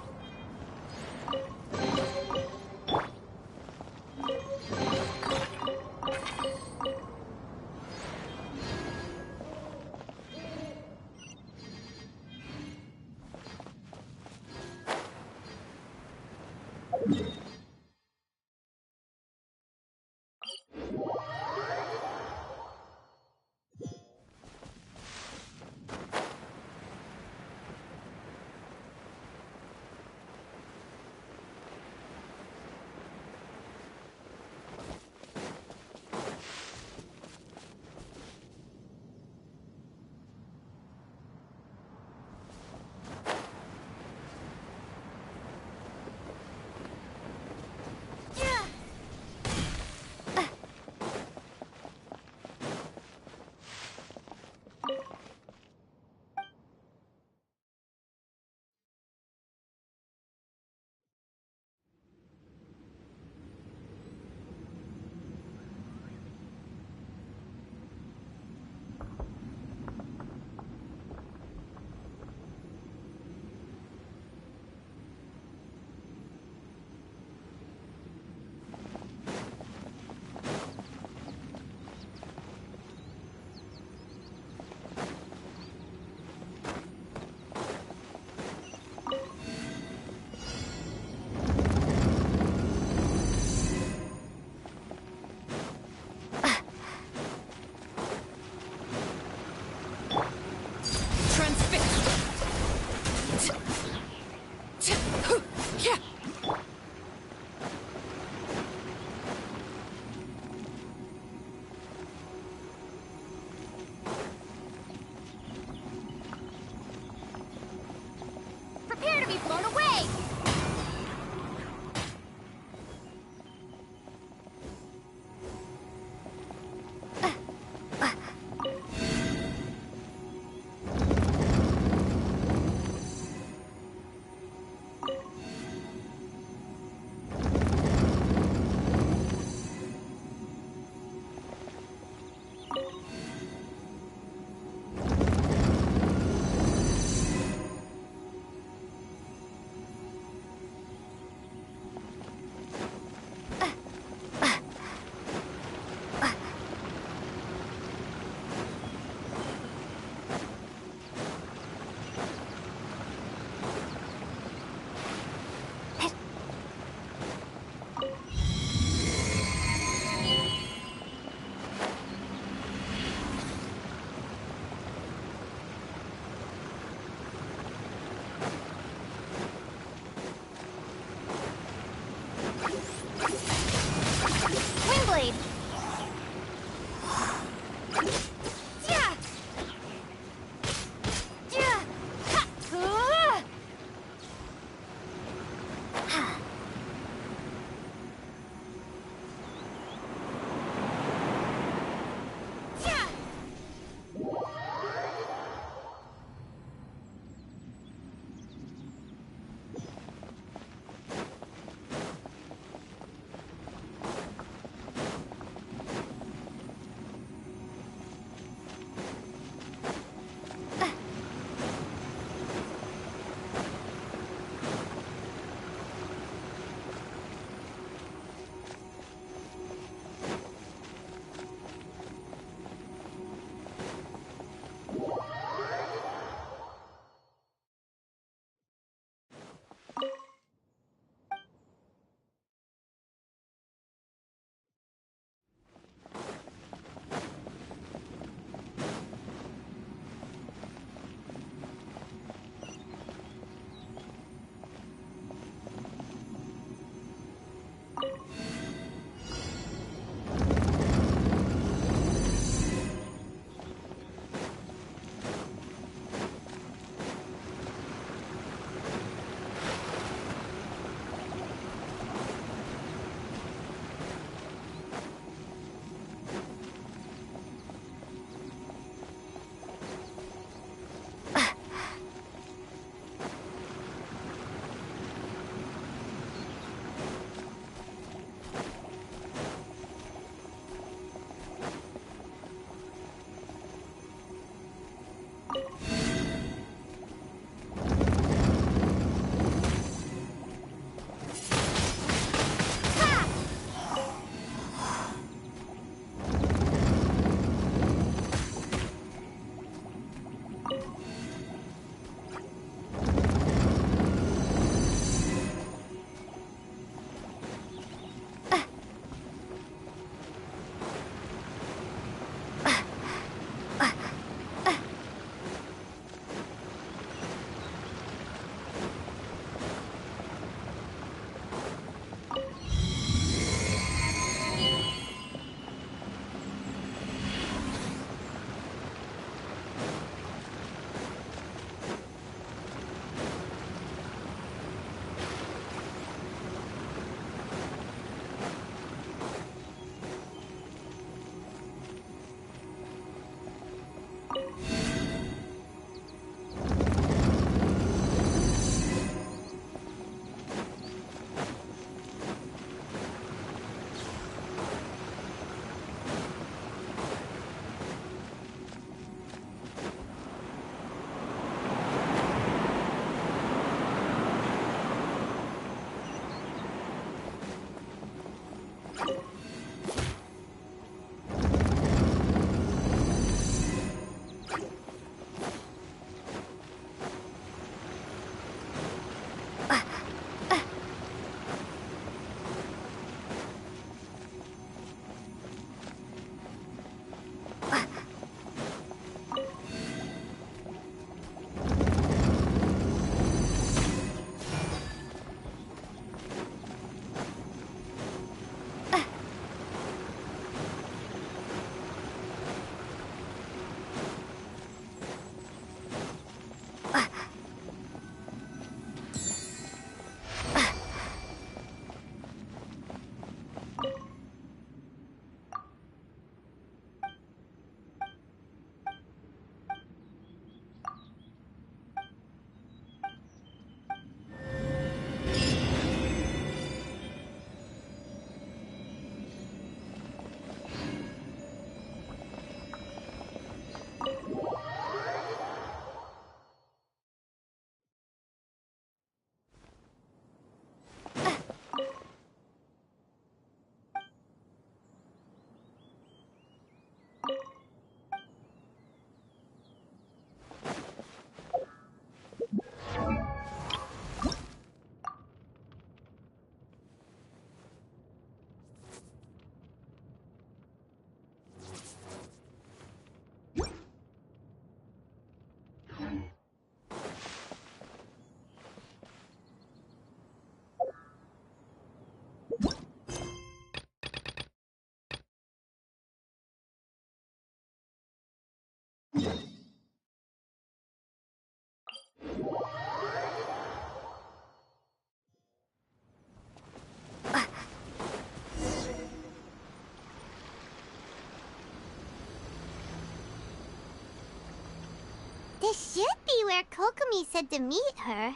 This should be where Kokomi said to meet her.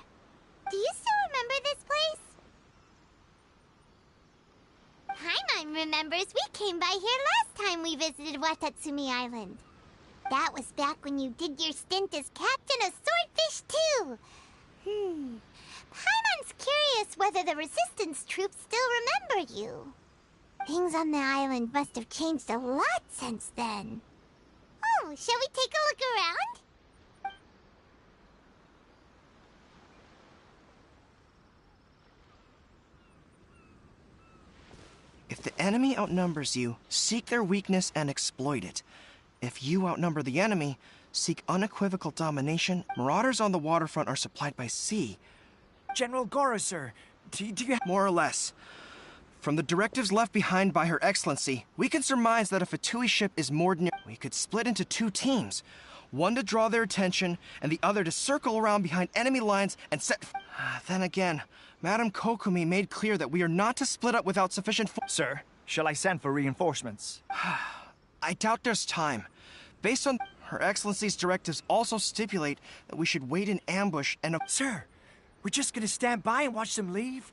Do you still remember this place? Paimon remembers we came by here last time we visited Watatsumi Island. That was back when you did your stint as captain of Swordfish too. Paimon's curious whether the Resistance troops still remember you. Things on the island must have changed a lot since then. Oh, shall we take a look around? If the enemy outnumbers you, seek their weakness and exploit it. If you outnumber the enemy, seek unequivocal domination. Marauders on the waterfront are supplied by sea. General Goro, sir, do you... More or less. From the directives left behind by Her Excellency, we can surmise that if a Tui ship is moored near, we could split into 2 teams. One to draw their attention, and the other to circle around behind enemy lines and set... Then again, Madame Kokomi made clear that we are not to split up without sufficient Sir, shall I send for reinforcements? I doubt there's time. Based on Her Excellency's directives also stipulate that we should wait in ambush and... Sir, we're just gonna stand by and watch them leave?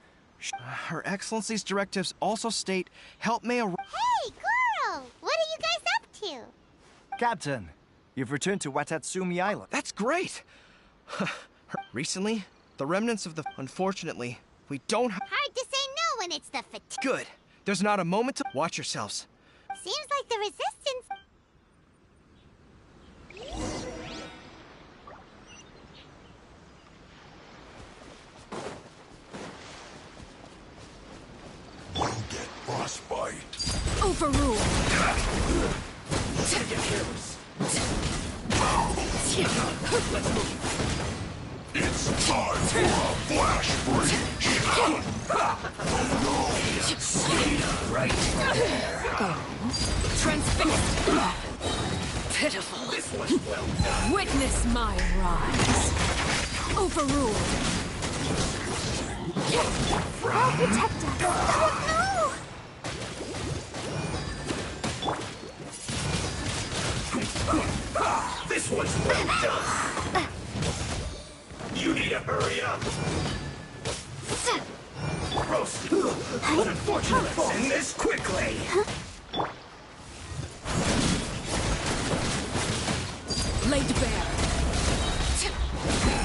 Her Excellency's directives also state help may arrive... Hey, Goro! What are you guys up to? Captain, you've returned to Watatsumi Island. That's great! Recently, the remnants of the... Unfortunately, we don't... Hard to say no when it's the fatigue. Good. There's not a moment to... Watch yourselves. Seems like the Resistance... Won't get frostbite. Overruled. Let's move. It's time for a flash freeze. Oh no! Sweet right there. Transfixed. Pitiful. This was well done. Witness my rise. Overruled. I'll protect us. Oh no! This one's well done. You need to hurry up. Roast. Unfortunately, let's end this quickly. Laid bare.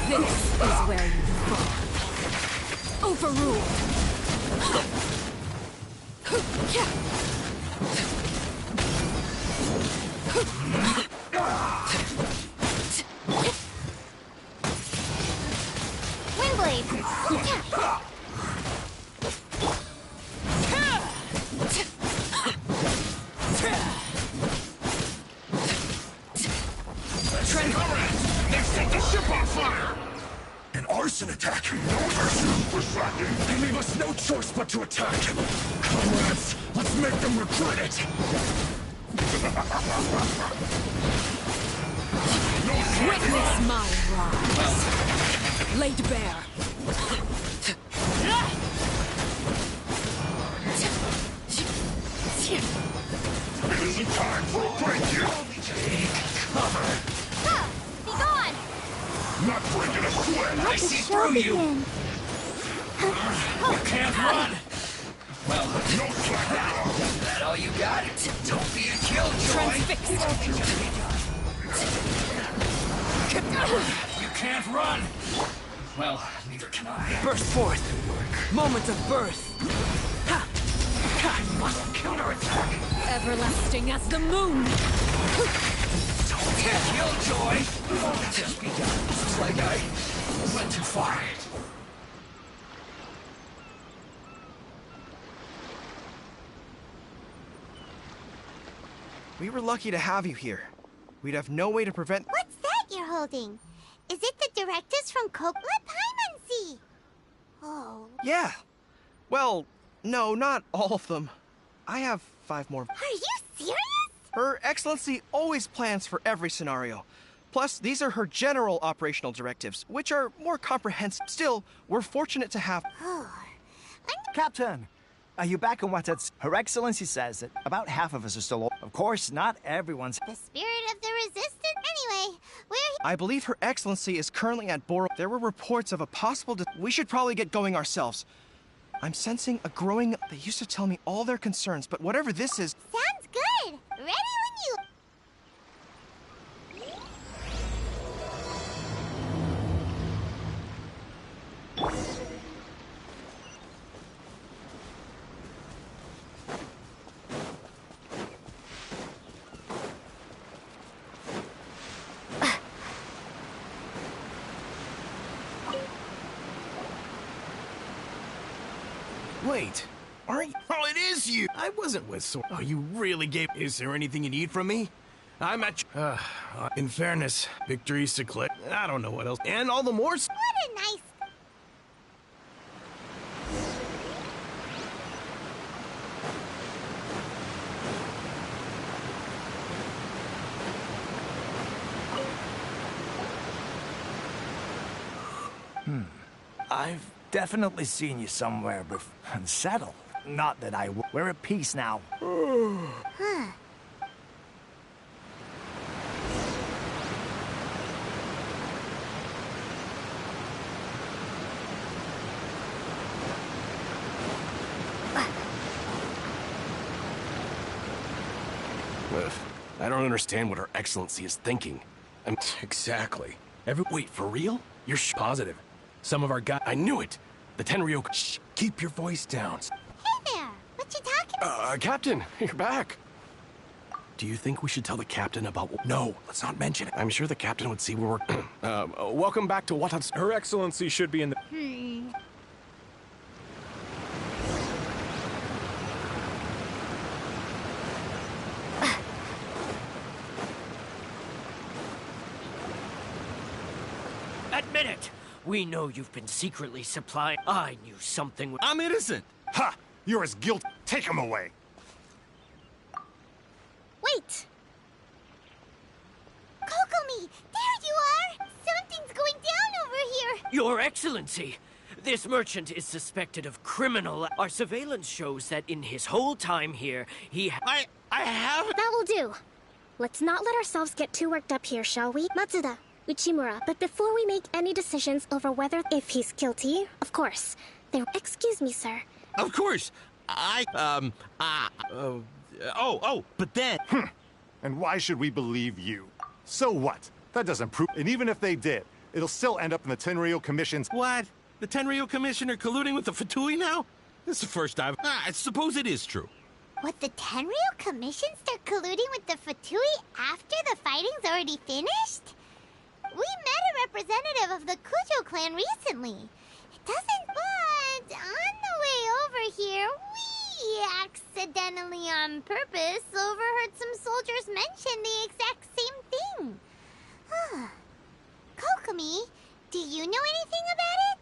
This is where you fall. Overruled. Windblade. They've set the ship on fire! An arson attack! Those are super slacking! They leave us no choice but to attack! Comrades, let's make them regret it! Witness my rise. Laid bare. It isn't time for a break yet! Take cover! Be gone! Not breaking a sweat! I see through you! You can't run! Well, no slack! Is that all you got? Don't be a killjoy! You can't run! Well, neither can I. Burst forth! Moment of birth! I must counterattack! Everlasting as the moon! Don't be a killjoy! Just begun. Looks like I went too far. We were lucky to have you here. We'd have no way to prevent... What's that you're holding? Is it the directives from Coke? Let Paimon see! Oh. Yeah. Well, no, not all of them. I have 5 more. Are you serious? Her Excellency always plans for every scenario. Plus, these are her general operational directives, which are more comprehensive. Still, we're fortunate to have... Captain, are you back on Watats? Her Excellency says that about half of us are still... Of course, not everyone's... The spirit of the Resistance? Anyway, we're I believe Her Excellency is currently at Boro. There were reports of a possible... We should probably get going ourselves. I'm sensing a growing... They used to tell me all their concerns, but whatever this is... Sounds good! Ready when you... Wait, aren't you? Oh, it is you! I wasn't with Sword. Oh, you really gave... Is there anything you need from me? I'm at... in fairness, victory's to click. I don't know what else. And all the more... What a nice... I've definitely seen you somewhere before. Unsettled. Not that I... We're at peace now. Huh. I don't understand what Her Excellency is thinking. Exactly. Wait, for real? You're positive? Some of our guys... I knew it! The Tenryo... Shh! Keep your voice down. Hey there! What you talking about? Captain, you're back. Do you think we should tell the captain about... No, let's not mention it. I'm sure the captain would see where we're... welcome back to Watat's... Her Excellency should be in the... Admit it! We know you've been secretly supplying... I knew something... I'm innocent! Ha! You're as guilty. Take him away. Wait! Kokomi! There you are! Something's going down over here! Your Excellency! This merchant is suspected of criminal... Our surveillance shows that in his whole time here, he... I have... That will do. Let's not let ourselves get too worked up here, shall we? Matsuda, Uchimura, but before we make any decisions over whether if he's guilty, of course, there... Excuse me, sir. Of course! But then... And why should we believe you? So what? That doesn't prove... And even if they did, it'll still end up in the Tenryo Commission's... What? The Tenryo Commission are colluding with the Fatui now? This is the first I've... I suppose it is true. What, the Tenryo Commission start colluding with the Fatui after the fighting's already finished? We met a representative of the Kujo clan recently. It doesn't... But on the way over here, we accidentally on purpose overheard some soldiers mention the exact same thing. Kokomi, do you know anything about it?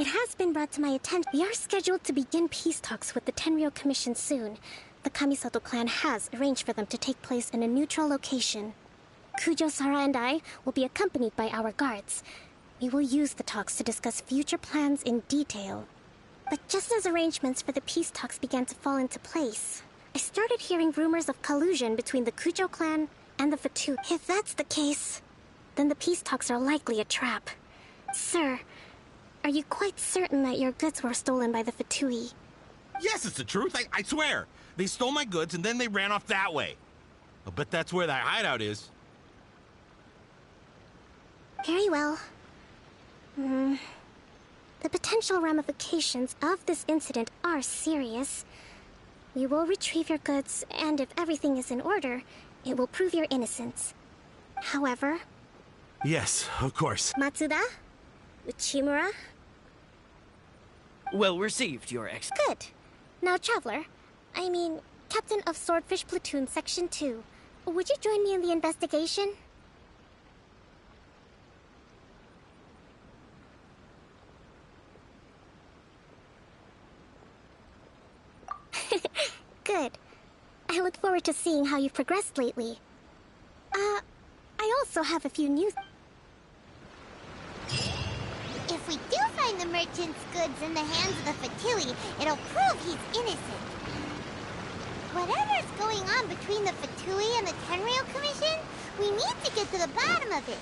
It has been brought to my attention. We are scheduled to begin peace talks with the Tenryo Commission soon. The Kamisato clan has arranged for them to take place in a neutral location. Kujo, Sara, and I will be accompanied by our guards. We will use the talks to discuss future plans in detail. But just as arrangements for the peace talks began to fall into place, I started hearing rumors of collusion between the Kujo clan and the Fatui. If that's the case, then the peace talks are likely a trap. Sir, are you quite certain that your goods were stolen by the Fatui? Yes, it's the truth. I swear. They stole my goods and then they ran off that way. I'll bet that's where their hideout is. Very well. The potential ramifications of this incident are serious. We will retrieve your goods, and if everything is in order, it will prove your innocence. However... Yes, of course. Matsuda? Uchimura? Well received, Your Ex... Good. Now, Traveler, I mean, Captain of Swordfish Platoon Section 2, would you join me in the investigation? Good. I look forward to seeing how you've progressed lately. I also have a few news. If we do find the merchant's goods in the hands of the Fatui, it'll prove he's innocent. Whatever's going on between the Fatui and the Tenryo Commission, We need to get to the bottom of it.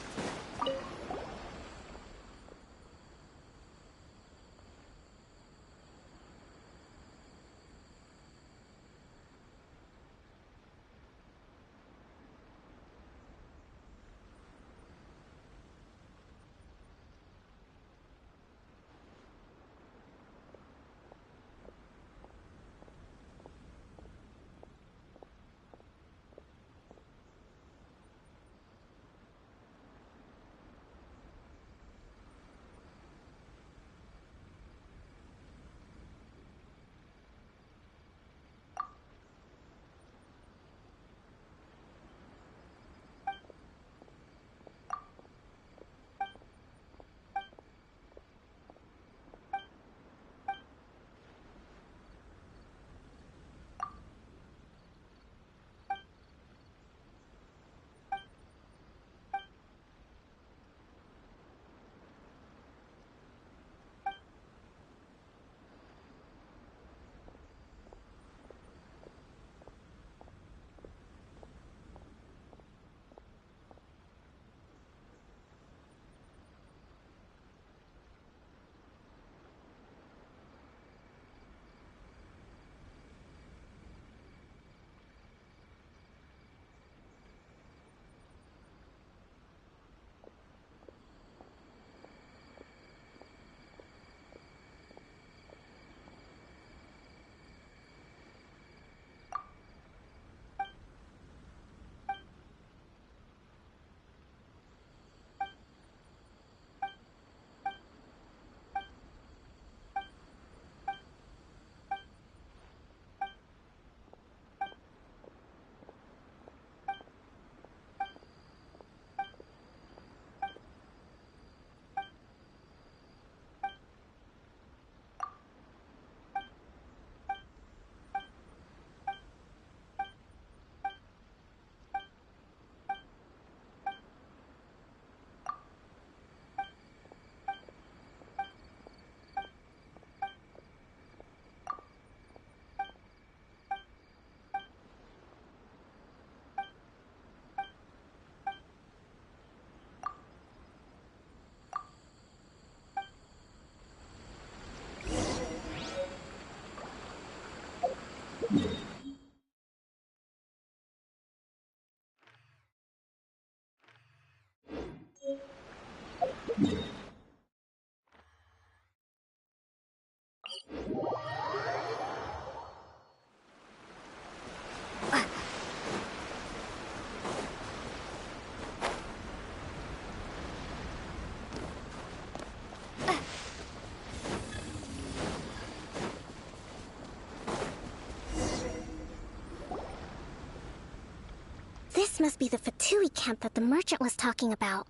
This must be the Fatui camp that the merchant was talking about.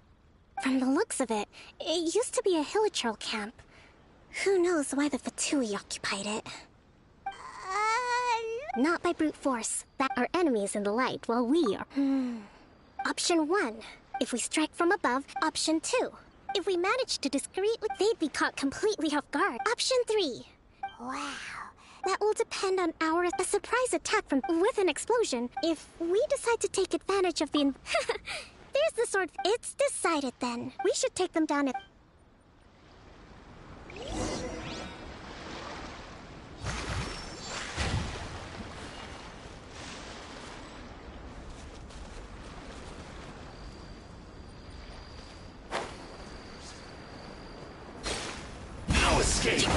From the looks of it, it used to be a Hilichurl camp. Who knows why the Fatui occupied it? Not by brute force. That are enemies in the light, while we are... Option 1. If we strike from above. Option 2. If we manage to discreetly... They'd be caught completely off guard. Option 3. Wow. That will depend on a surprise attack with an explosion. If we decide to take advantage of the... There's the sword. It's decided then. We should take them down at... No escape!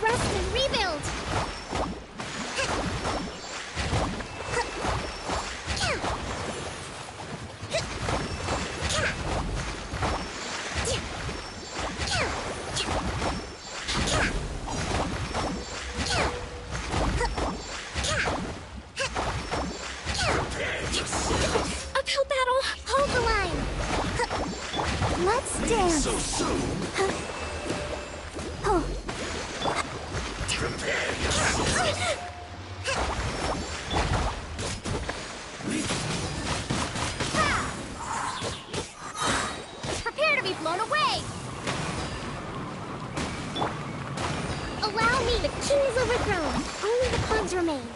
Rest and rebuild! Uphill battle! Hold the line! Let's dance! So soon? Oh. Prepare yourself! Prepare to be blown away! Allow me, the king is overthrown. Only the pawns remain.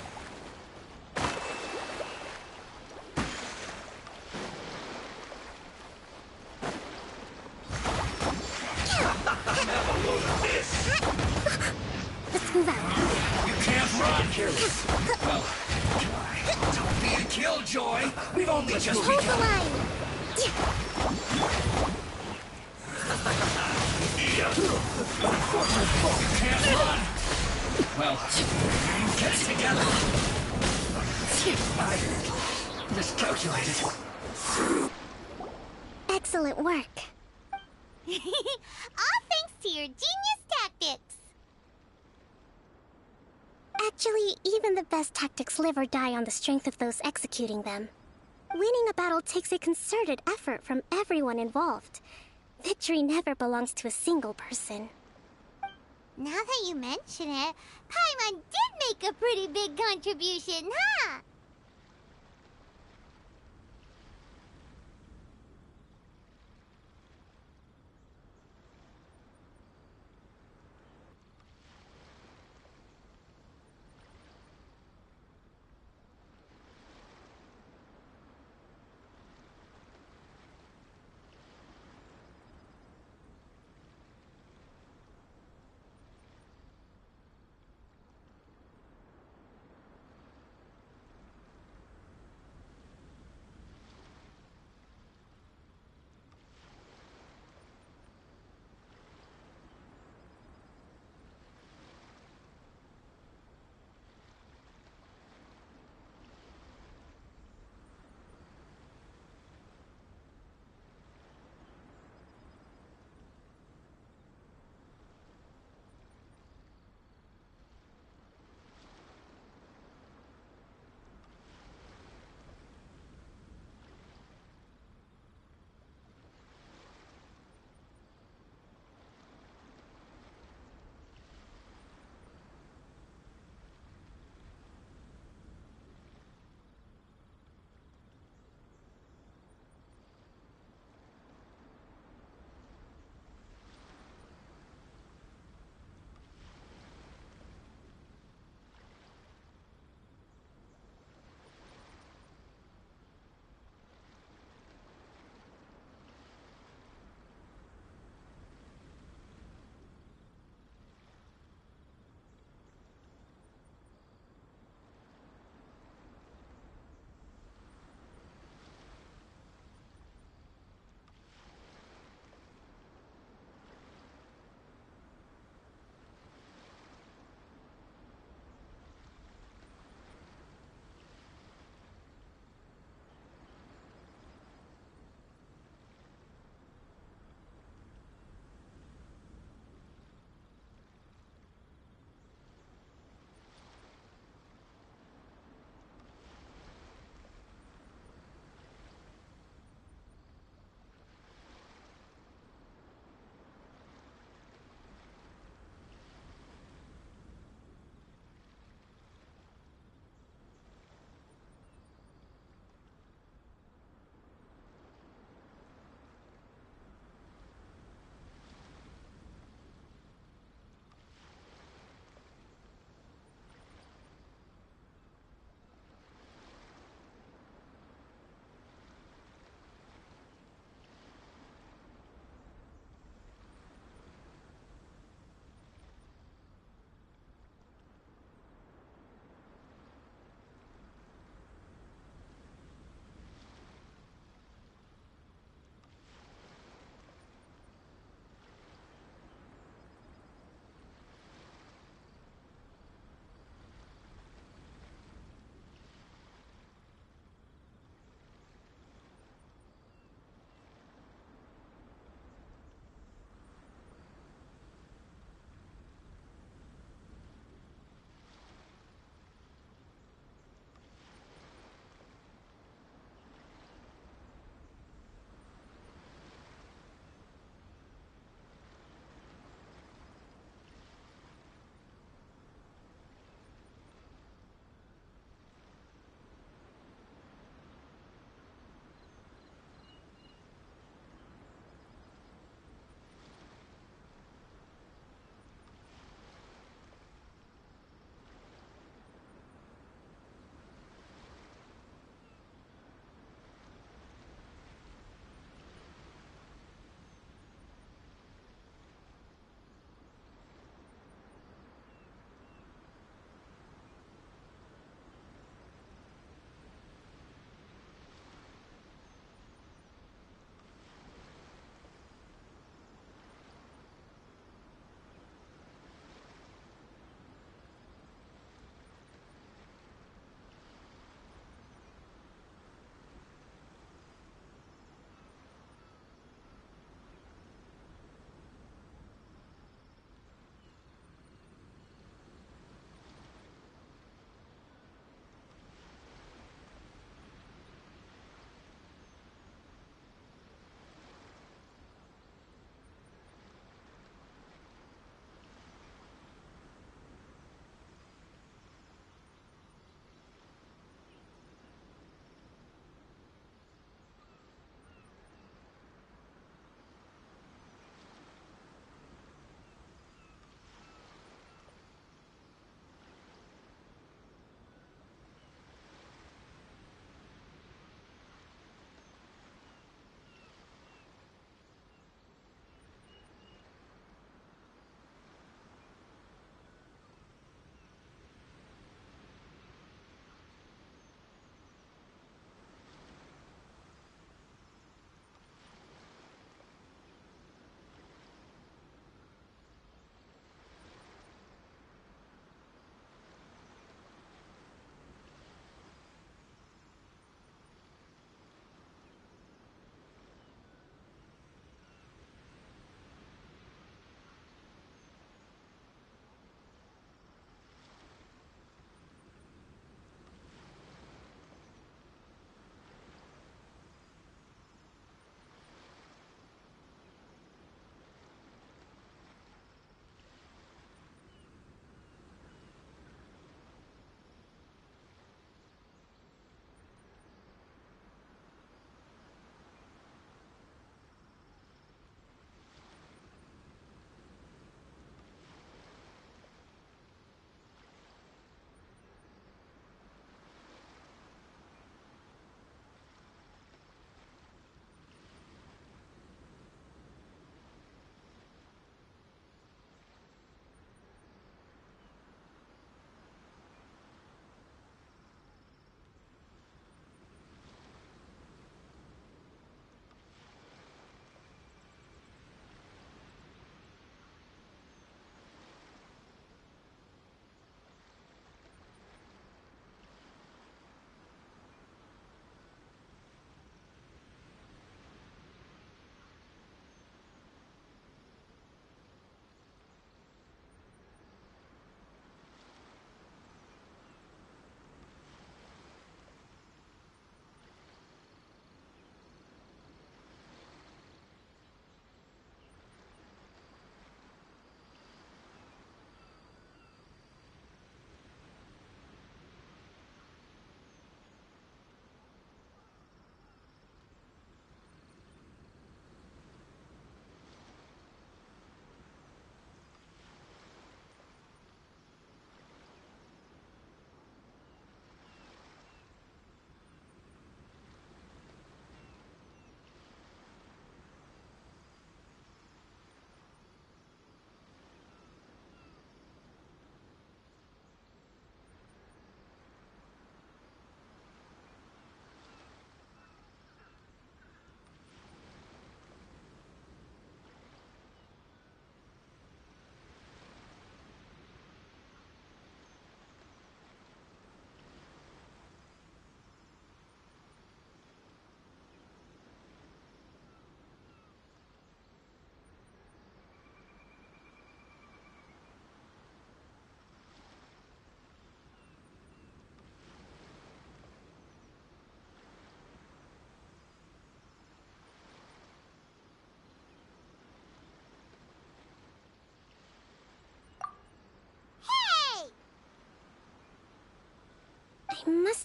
careless. Well, don't be a killjoy. We've only just Hold the line! Can't run. Well, get it together. I miscalculated. Excellent work. All thanks to your genius tactics. Actually, even the best tactics live or die on the strength of those executing them. Winning a battle takes a concerted effort from everyone involved. Victory never belongs to a single person. Now that you mention it, Paimon did make a pretty big contribution, huh?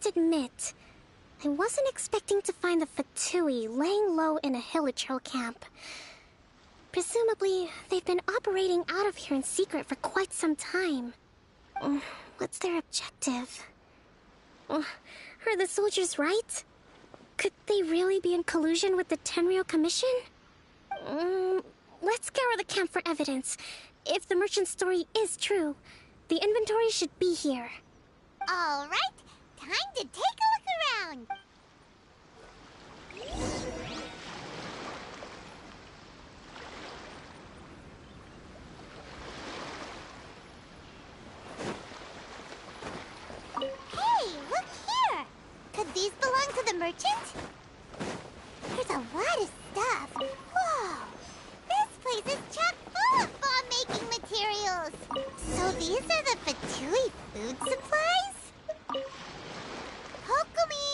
must admit, I wasn't expecting to find the Fatui laying low in a Hilichurl camp. Presumably, they've been operating out of here in secret for quite some time. What's their objective? Are the soldiers right? Could they really be in collusion with the Tenryou Commission? Let's scour the camp for evidence. If the merchant's story is true, the inventory should be here. All right, time to take a look around. Hey, look here. Could these belong to the merchant? There's a lot of stuff. Whoa! This place is chock full of bomb-making materials. So these are the Fatui food supplies? Kokomi!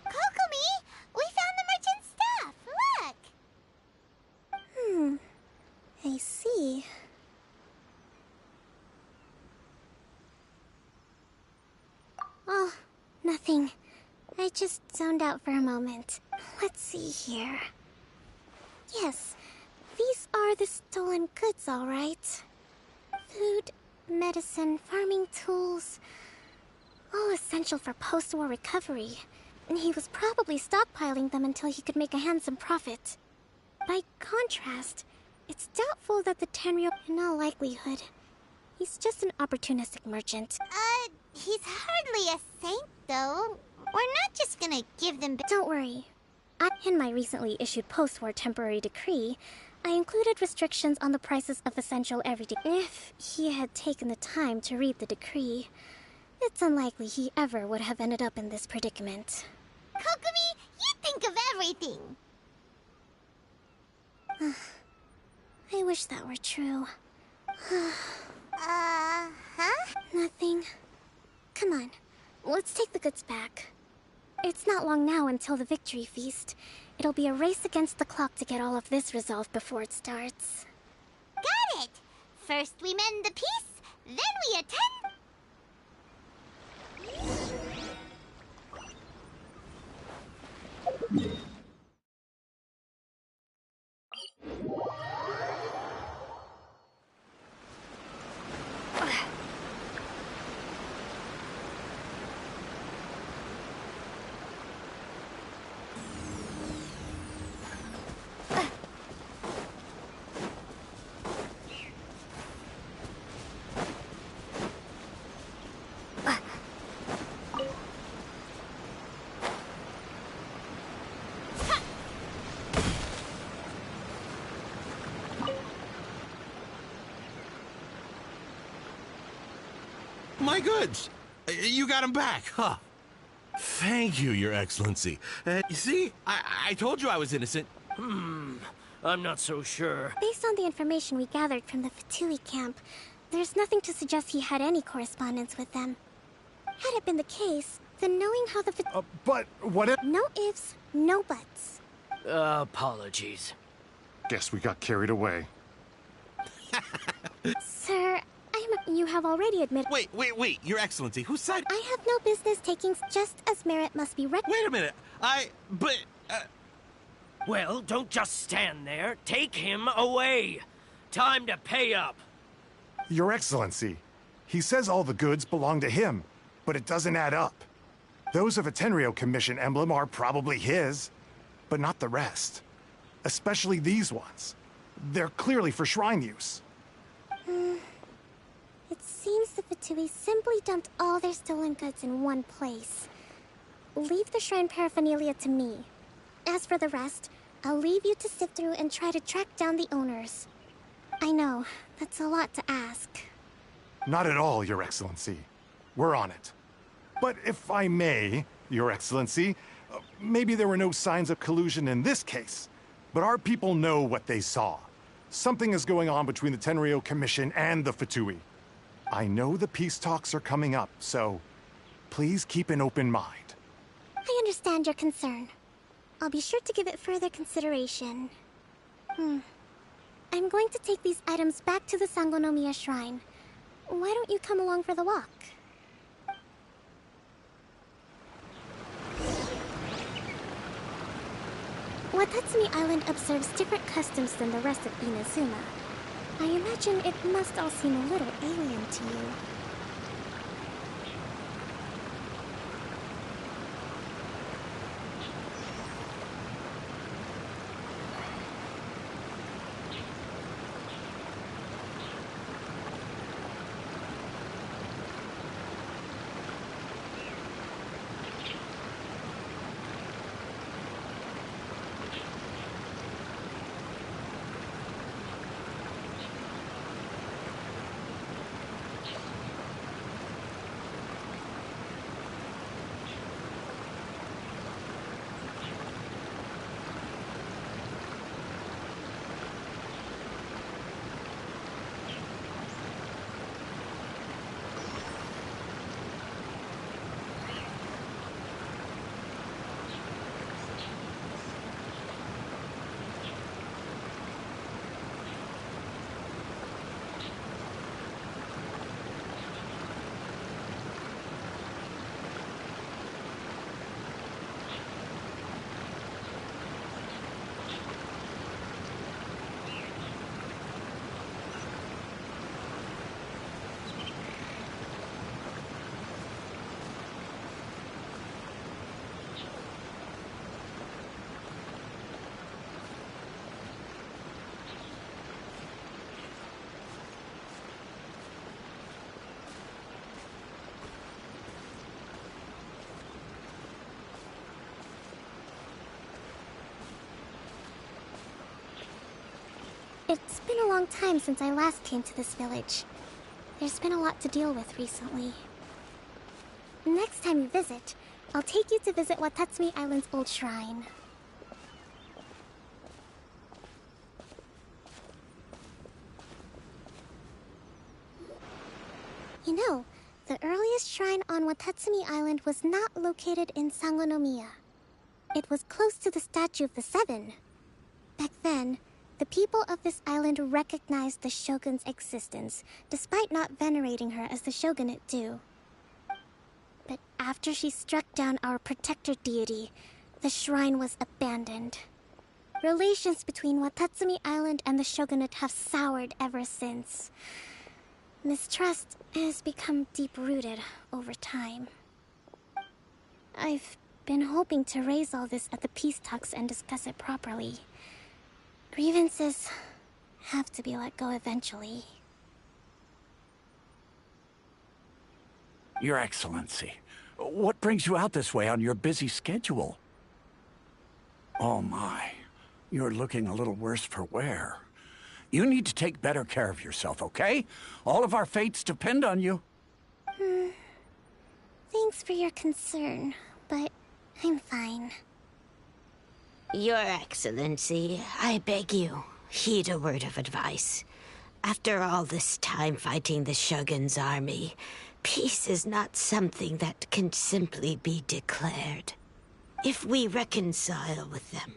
Kokomi! We found the merchant's stuff! Look! I see. Oh, nothing. I just zoned out for a moment. Let's see here. Yes, these are the stolen goods, all right. Food, medicine, farming tools. All essential for post-war recovery. And he was probably stockpiling them until he could make a handsome profit. By contrast, it's doubtful that the Tenryou, in all likelihood, he's just an opportunistic merchant. He's hardly a saint, though. We're not just gonna give them back. Don't worry. In my recently issued post-war temporary decree, I included restrictions on the prices of essential everyday. If he had taken the time to read the decree, it's unlikely he ever would have ended up in this predicament. Kokomi, you think of everything! I wish that were true. Huh? Nothing. Come on, let's take the goods back. It's not long now until the victory feast. It'll be a race against the clock to get all of this resolved before it starts. Got it! First we mend the peace, then we attend... My goods! You got them back, huh? Thank you, Your Excellency. You see, I told you I was innocent. I'm not so sure. Based on the information we gathered from the Fatui camp, there's nothing to suggest he had any correspondence with them. Had it been the case, then knowing how the But what if... No ifs, no buts. Apologies. Guess we got carried away. Sir, you have already admitted... Wait, Your Excellency, whose side... I have no business taking just as merit must be recognized. Wait a minute, Well, don't just stand there. Take him away. Time to pay up. Your Excellency, he says all the goods belong to him, but it doesn't add up. Those of a Tenryou Commission emblem are probably his, but not the rest. Especially these ones. They're clearly for shrine use. It seems the Fatui simply dumped all their stolen goods in one place. Leave the shrine paraphernalia to me. As for the rest, I'll leave you to sift through and try to track down the owners. I know, that's a lot to ask. Not at all, Your Excellency. We're on it. But if I may, Your Excellency, maybe there were no signs of collusion in this case, but our people know what they saw. Something is going on between the Tenryou Commission and the Fatui. I know the peace talks are coming up, so please keep an open mind. I understand your concern. I'll be sure to give it further consideration. I'm going to take these items back to the Sangonomiya Shrine. Why don't you come along for the walk? Watatsumi Island observes different customs than the rest of Inazuma. I imagine it must all seem a little alien to you. It's been a long time since I last came to this village. There's been a lot to deal with recently. Next time you visit, I'll take you to visit Watatsumi Island's old shrine. You know, the earliest shrine on Watatsumi Island was not located in Sangonomiya. It was close to the Statue of the Seven. Back then, the people of this island recognized the shogun's existence, despite not venerating her as the shogunate do. But after she struck down our protector deity, the shrine was abandoned. Relations between Watatsumi Island and the shogunate have soured ever since. Mistrust has become deep-rooted over time. I've been hoping to raise all this at the peace talks and discuss it properly. Grievances have to be let go eventually. Your Excellency, what brings you out this way on your busy schedule? Oh my, you're looking a little worse for wear. You need to take better care of yourself, okay? All of our fates depend on you. Thanks for your concern, but I'm fine. Your Excellency, I beg you, heed a word of advice. After all this time fighting the Shogun's army, peace is not something that can simply be declared. If we reconcile with them,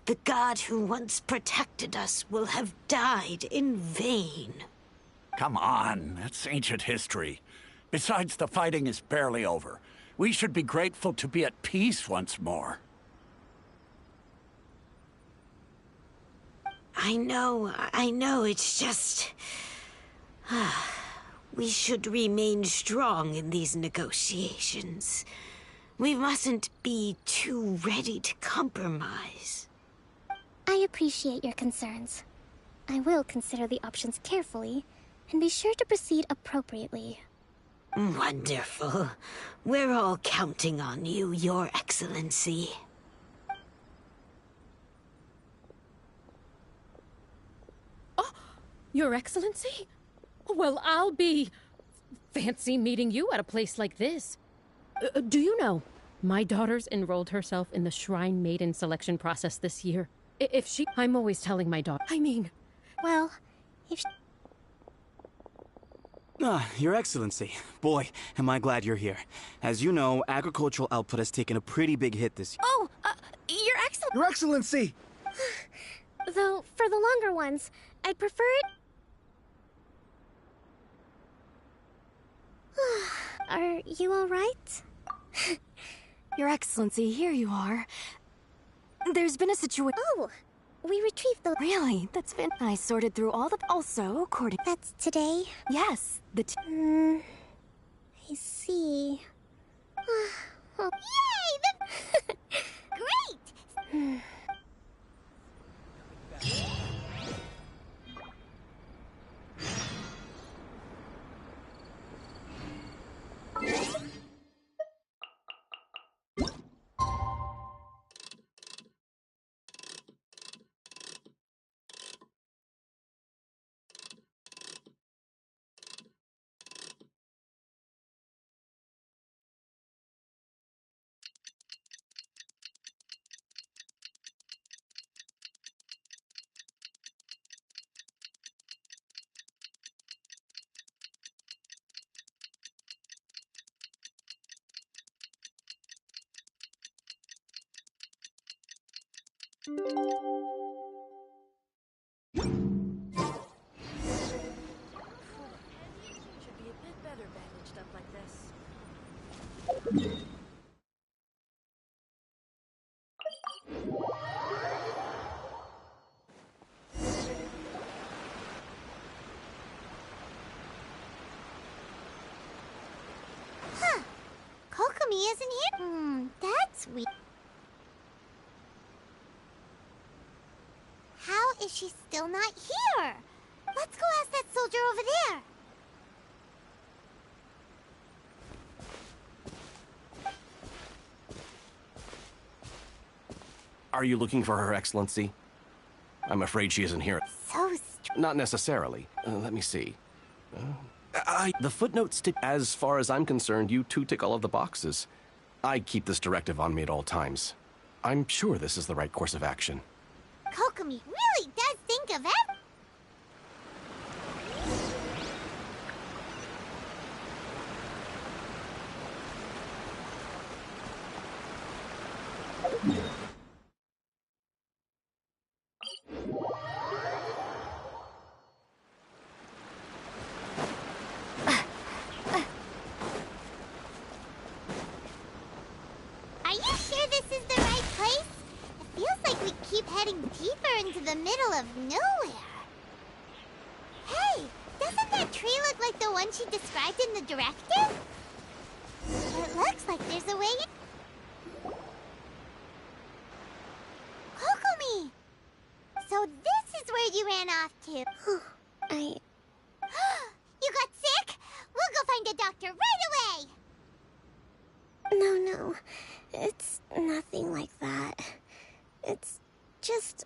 the god who once protected us will have died in vain. Come on, that's ancient history. Besides, the fighting is barely over. We should be grateful to be at peace once more. I know, it's just... we should remain strong in these negotiations. We mustn't be too ready to compromise. I appreciate your concerns. I will consider the options carefully, and be sure to proceed appropriately. Wonderful. We're all counting on you, Your Excellency. Your Excellency? Well, I'll be... fancy meeting you at a place like this. Do you know, my daughter's enrolled herself in the Shrine Maiden selection process this year. If she... I'm always telling my daughter... Well, if Your Excellency. Boy, am I glad you're here. As you know, agricultural output has taken a pretty big hit this year. Oh, Your Excellency! Your Excellency! Though, for the longer ones, I'd prefer it... Are you all right? Your Excellency, here you are. There's been a situation. Oh, we retrieved the... Really? That's been... I sorted through all the... Also, according... That's today? Yes, the... I see. Yay! Great! Should be a bit better bandaged up like this. Huh. Kokomi isn't here? That's weird. How is she still not here? Let's go ask that soldier over there. Are you looking for Her Excellency? I'm afraid she isn't here. So Not necessarily. Let me see. The footnotes as far as I'm concerned, you two tick all of the boxes. I keep this directive on me at all times. I'm sure this is the right course of action. Kokomi really does think of everything. Are you sure this is the right place? It feels like we keep heading deeper into the middle of nowhere. Hey, doesn't that tree look like the one she described in the directive? It looks like there's a way in. Kokomi! So this is where you ran off to. You got sick? We'll go find a doctor right away! No. It's nothing like that. It's just...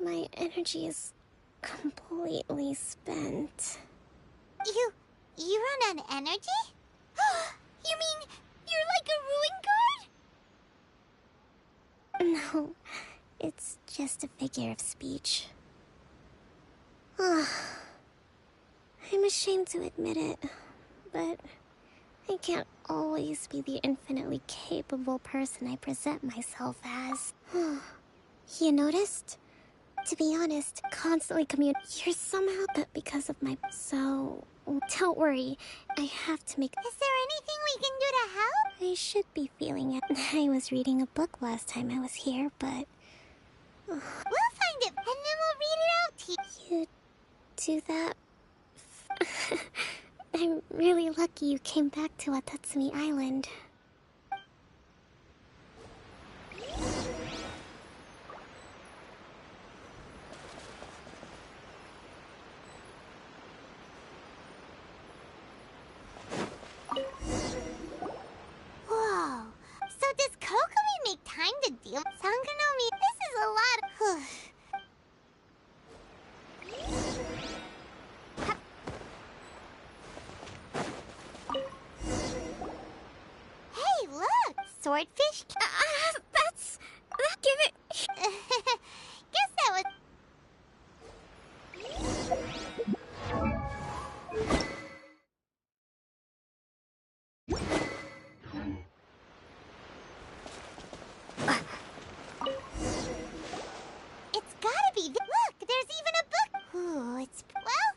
my energy is completely spent. You run on energy? You mean you're like a ruin guard? No, it's just a figure of speech. I'm ashamed to admit it, but I can't always be the infinitely capable person I present myself as. You noticed? To be honest, constantly you're somehow but because of my... So, don't worry. I have to make... Is there anything we can do to help? I should be feeling it. I was reading a book last time I was here, but... We'll find it, and then we'll read it out to you. You do that? I'm really lucky you came back to Watatsumi Island. Whoa. So does Kokomi make time to deal with Sanganomi? This is a lot of... Hey, look! Swordfish... that's... give it... Guess that was... It's gotta be... Look, there's even a book... Ooh, it's... Well...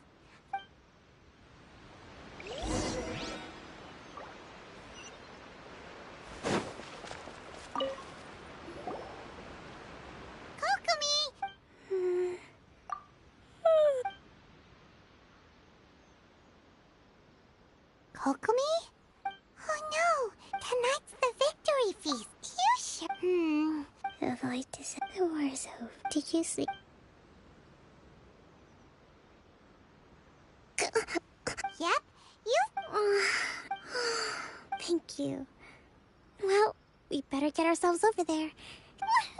Kokomi? Oh no! Tonight's the victory feast! You should... Avoid the war is over. Did you sleep? Yep, you... Thank you. Well, we better get ourselves over there. Woohoo!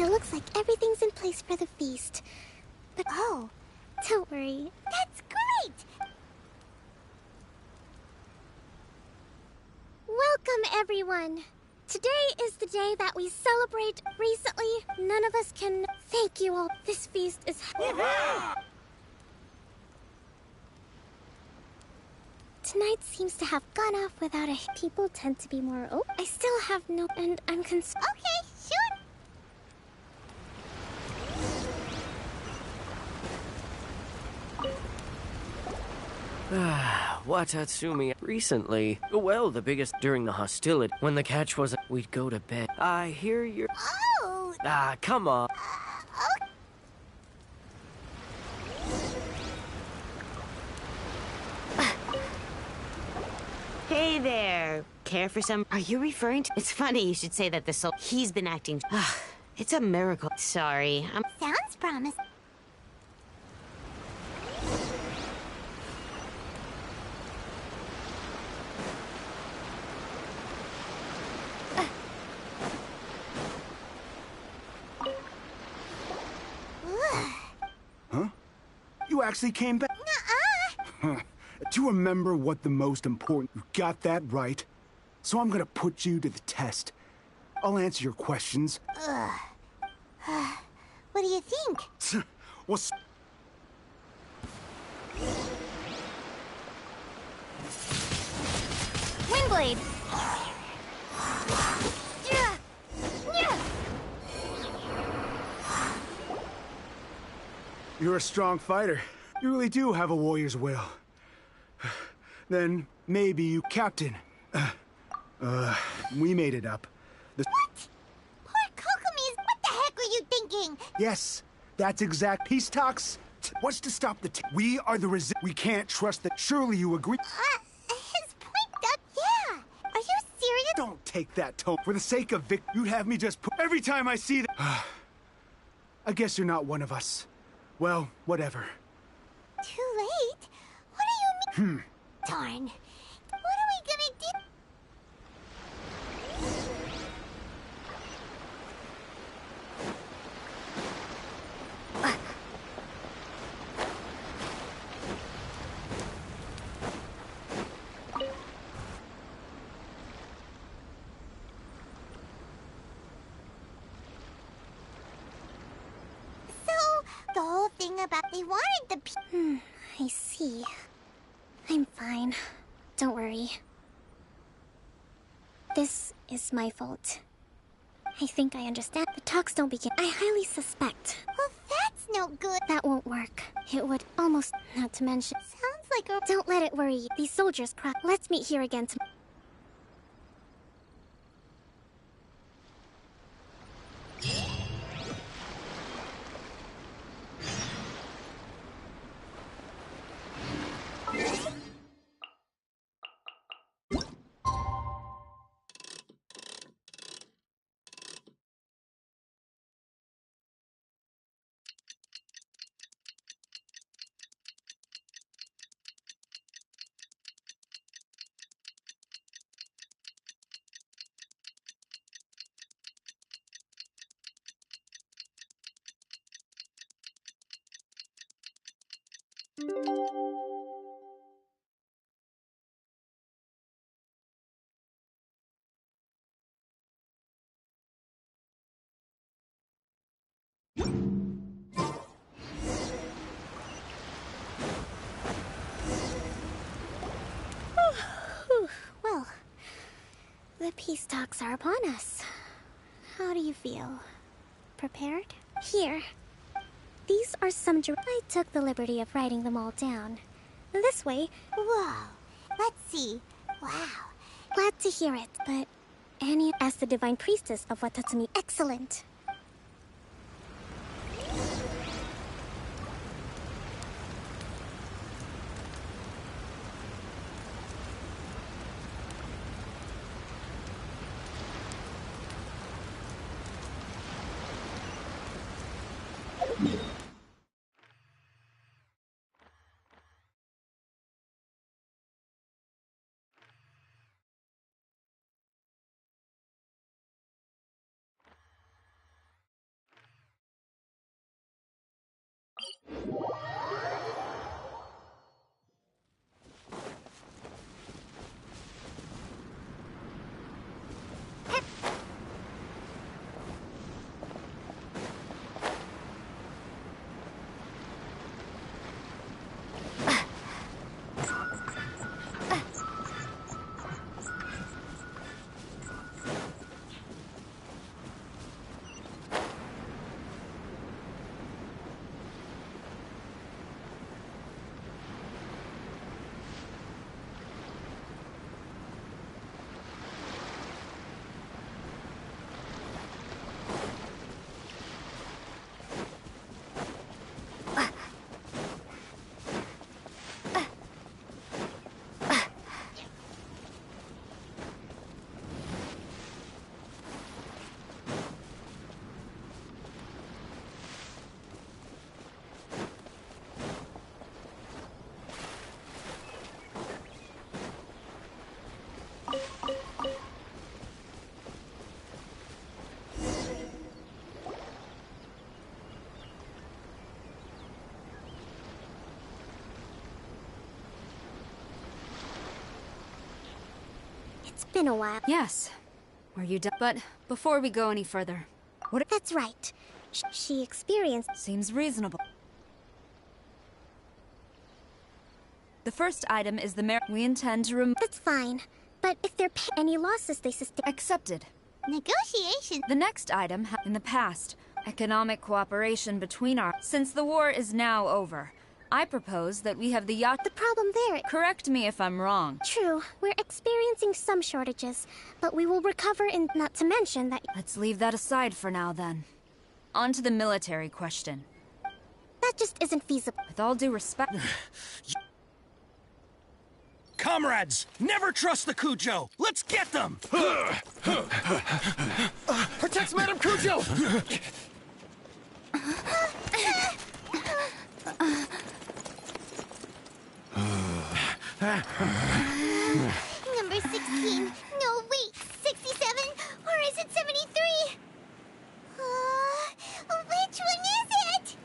It looks like everything's in place for the feast. But oh, don't worry. That's great! Welcome, everyone. Today is the day that we celebrate. Recently, none of us can thank you all. This feast is... Tonight seems to have gone off without a... People tend to be more open. I still have no... And I'm concerned. Okay, sure. Watatsumi. Recently, well, the biggest during the hostility. When the catch was, we'd go to bed. I hear you're... Oh! Come on. Hey there. Care for some? Are you referring to? It's funny you should say that the soul. He's been acting. It's a miracle. Sorry. Sounds promising. Huh? You actually came back? Nuh-uh. Do you remember what the most important... You got that right. So I'm gonna put you to the test. I'll answer your questions. What do you think? Well... Windblade! You're a strong fighter. You really do have a warrior's will. Then maybe you... Captain. We made it up. What? Poor Kokomi's... What the heck were you thinking? Yes, that's exact. Peace talks. What's to stop the... We are the We can't trust that. Surely you agree? His point, Doug. Yeah. Are you serious? Don't take that tone. For the sake of Vic, you'd have me just put... Every time I see that... I guess you're not one of us. Well, whatever. Too late? What do you mean? Darn. What are we gonna do? The whole thing about they wanted the I see. I'm fine. Don't worry. This is my fault. I think I understand. The talks don't begin. I highly suspect. Well, that's no good. That won't work. It would almost... Not to mention... Sounds like a... Don't let it worry you. These soldiers cry. Let's meet here again tomorrow. The peace talks are upon us. How do you feel? Prepared? Here. These are some I took the liberty of writing them all down. This way. Whoa. Let's see. Wow. Glad to hear it, but Annie, as the divine priestess of Watatsumi, excellent. It's been a while. Yes. Were you done? But before we go any further, what? That's right. She experienced. Seems reasonable. The first item is the we intend to remove. That's fine. But if there are any losses they sustain. Accepted. Negotiation. The next item, in the past, economic cooperation between our. Since the war is now over, I propose that we have the yacht. The problem there. Correct me if I'm wrong. True, we're experiencing some shortages, but we will recover in. Not to mention that. Let's leave that aside for now, then. On to the military question. That just isn't feasible. With all due respect. Comrades, never trust the Kujo. Let's get them. Protect Madame Kujo. Number 16. No, wait. 67? Or is it 73? Which one is it?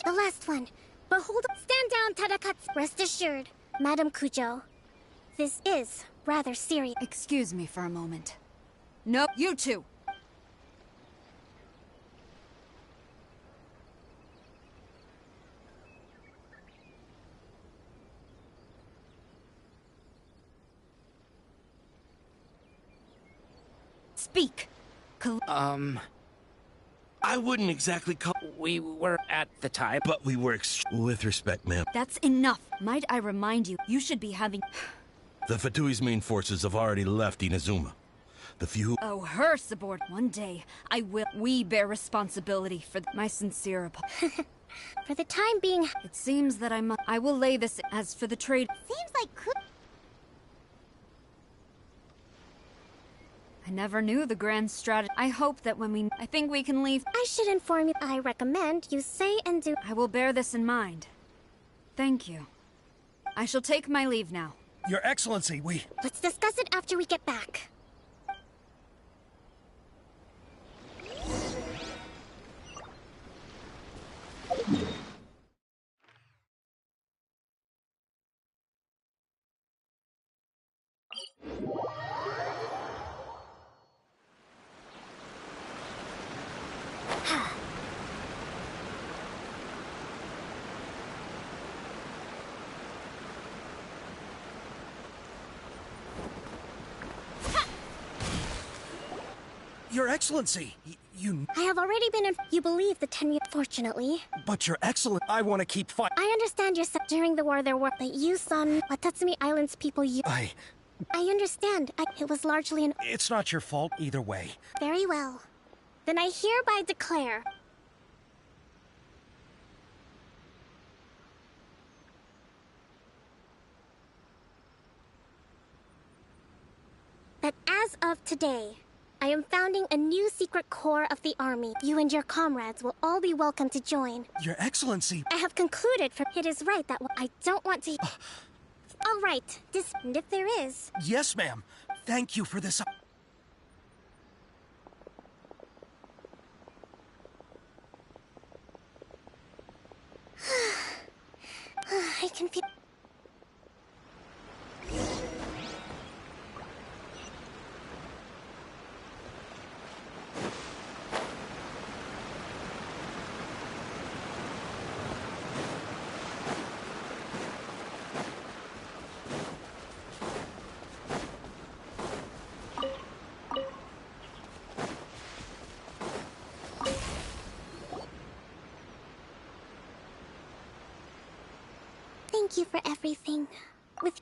The last one. Behold, stand down, Tadakatsu. Rest assured, Madame Kujo. This is rather serious. Excuse me for a moment. No, you two! Speak! I wouldn't exactly call... We were at the time. But we were with respect, ma'am. That's enough. Might I remind you, you should be having... The Fatui's main forces have already left Inazuma. The few... Oh, her subordinate. One day, I will... We bear responsibility for my sincere apology. For the time being... It seems that I will lay this as for the trade... Seems like... I never knew the grand strategy. I hope that when we... I think we can leave... I should inform you. I recommend you say and do... I will bear this in mind. Thank you. I shall take my leave now. Your Excellency, we... Let's discuss it after we get back. Your Excellency, you... I have already been in... You believe the Tenryou, fortunately. But Your Excellency, I want to keep fight... I understand your... During the war there were... But you, son, Watatsumi Island's people, you... I understand. It was largely an... It's not your fault either way. Very well. Then I hereby declare... that as of today, I am founding a new secret corps of the army. You and your comrades will all be welcome to join. Your Excellency... I have concluded it is right that I don't want to... All right, and if there is... Yes, ma'am. Thank you for this... I can feel... Thank you for everything. With,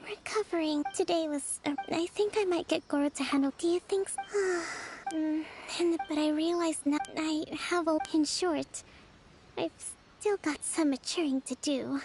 recovering. Today was, I think I might get Goro to handle. Do you think so? But I realized now I have a... In short, I've still got some maturing to do.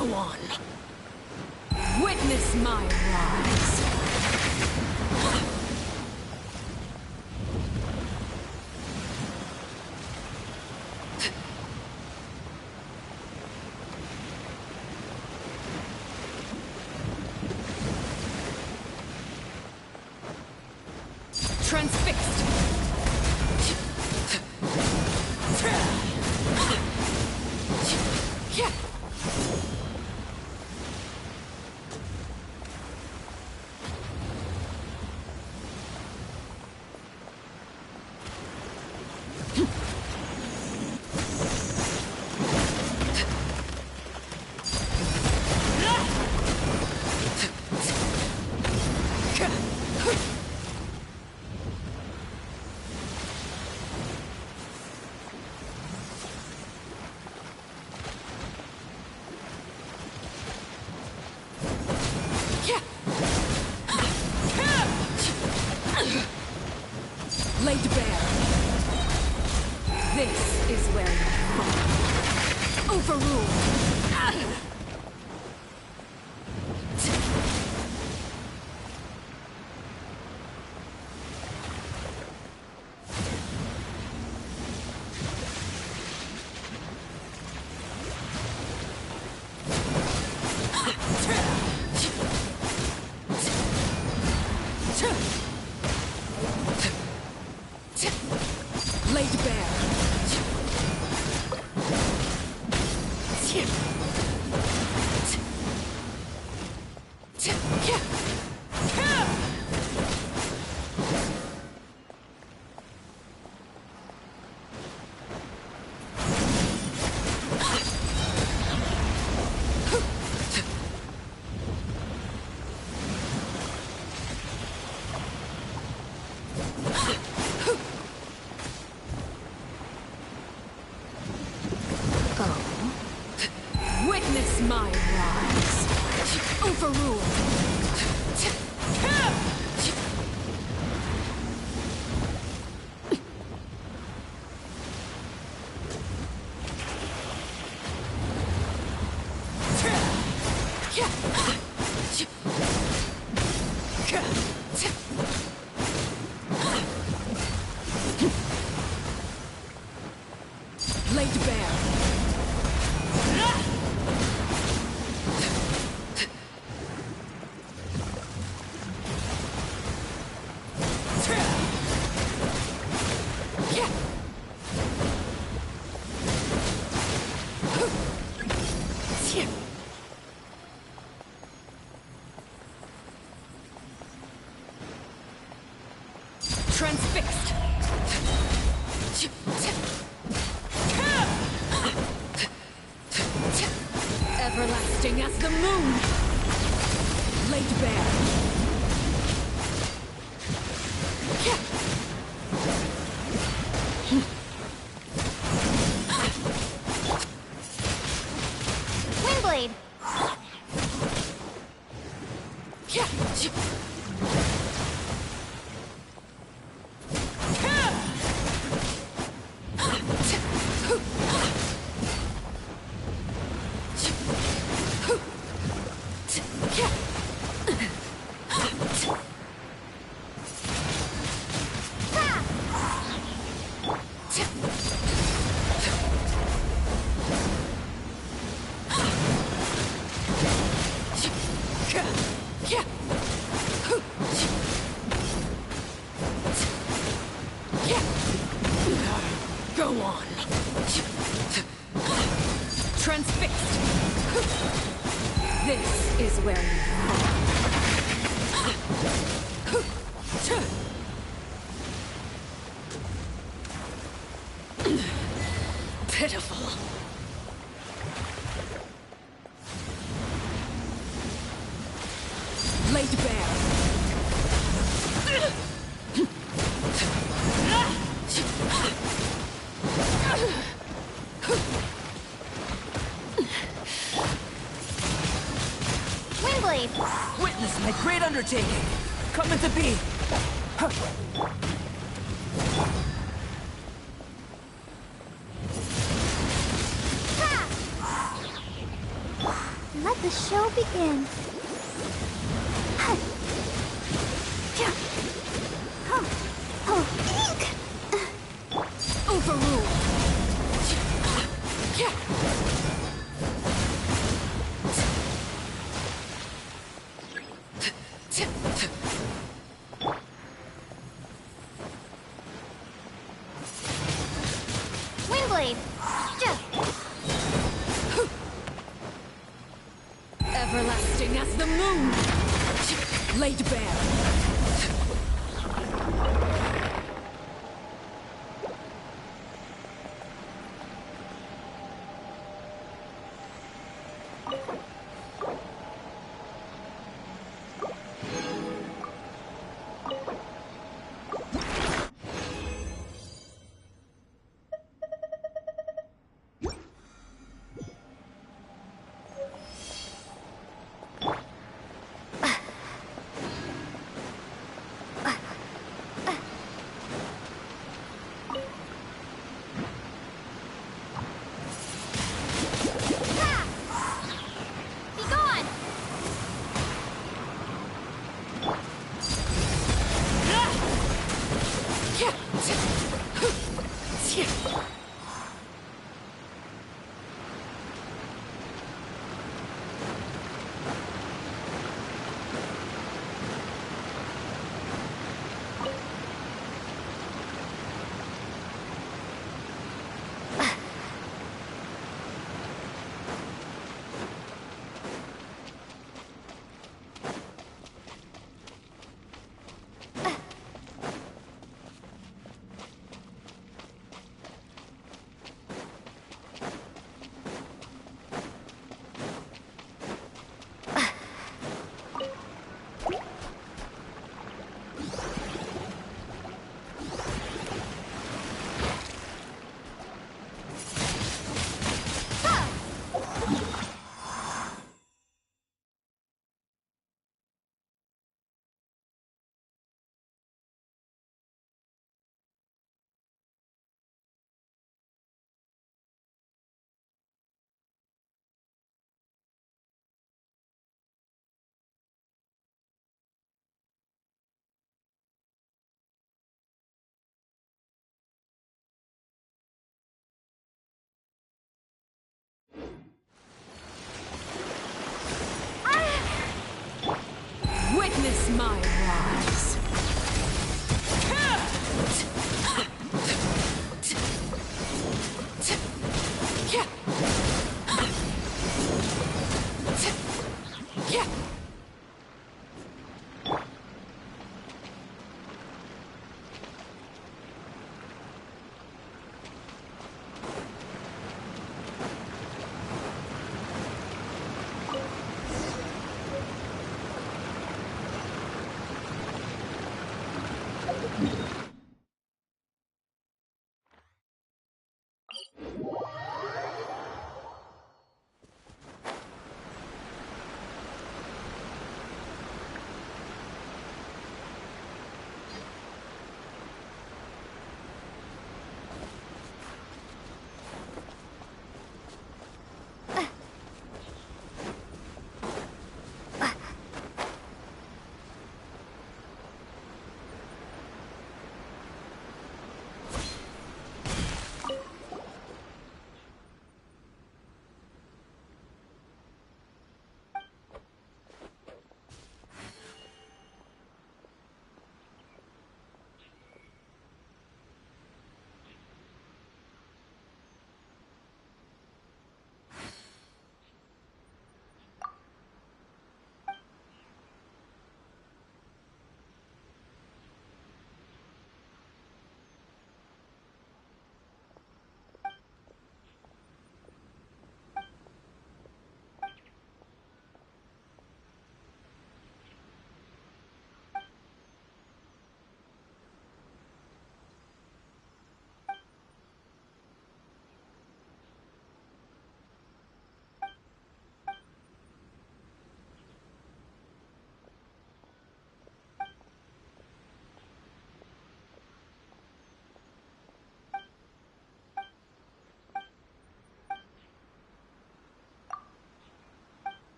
Go on. Witness my rise. Transfixed. Laid bare. This is where you fall. Overruled. Laid bare. Witness my rise. Overruled. Laid bare. Transfixed. Everlasting as the moon. Laid bare. Windblade. Go on. Transfixed. This is where you fall. Pitiful. Laid bare. Windblade. Witness my great undertaking. Coming to be. the show begin. Overruled. Windblade! Everlasting as the moon. Laid bare. Witness my rise.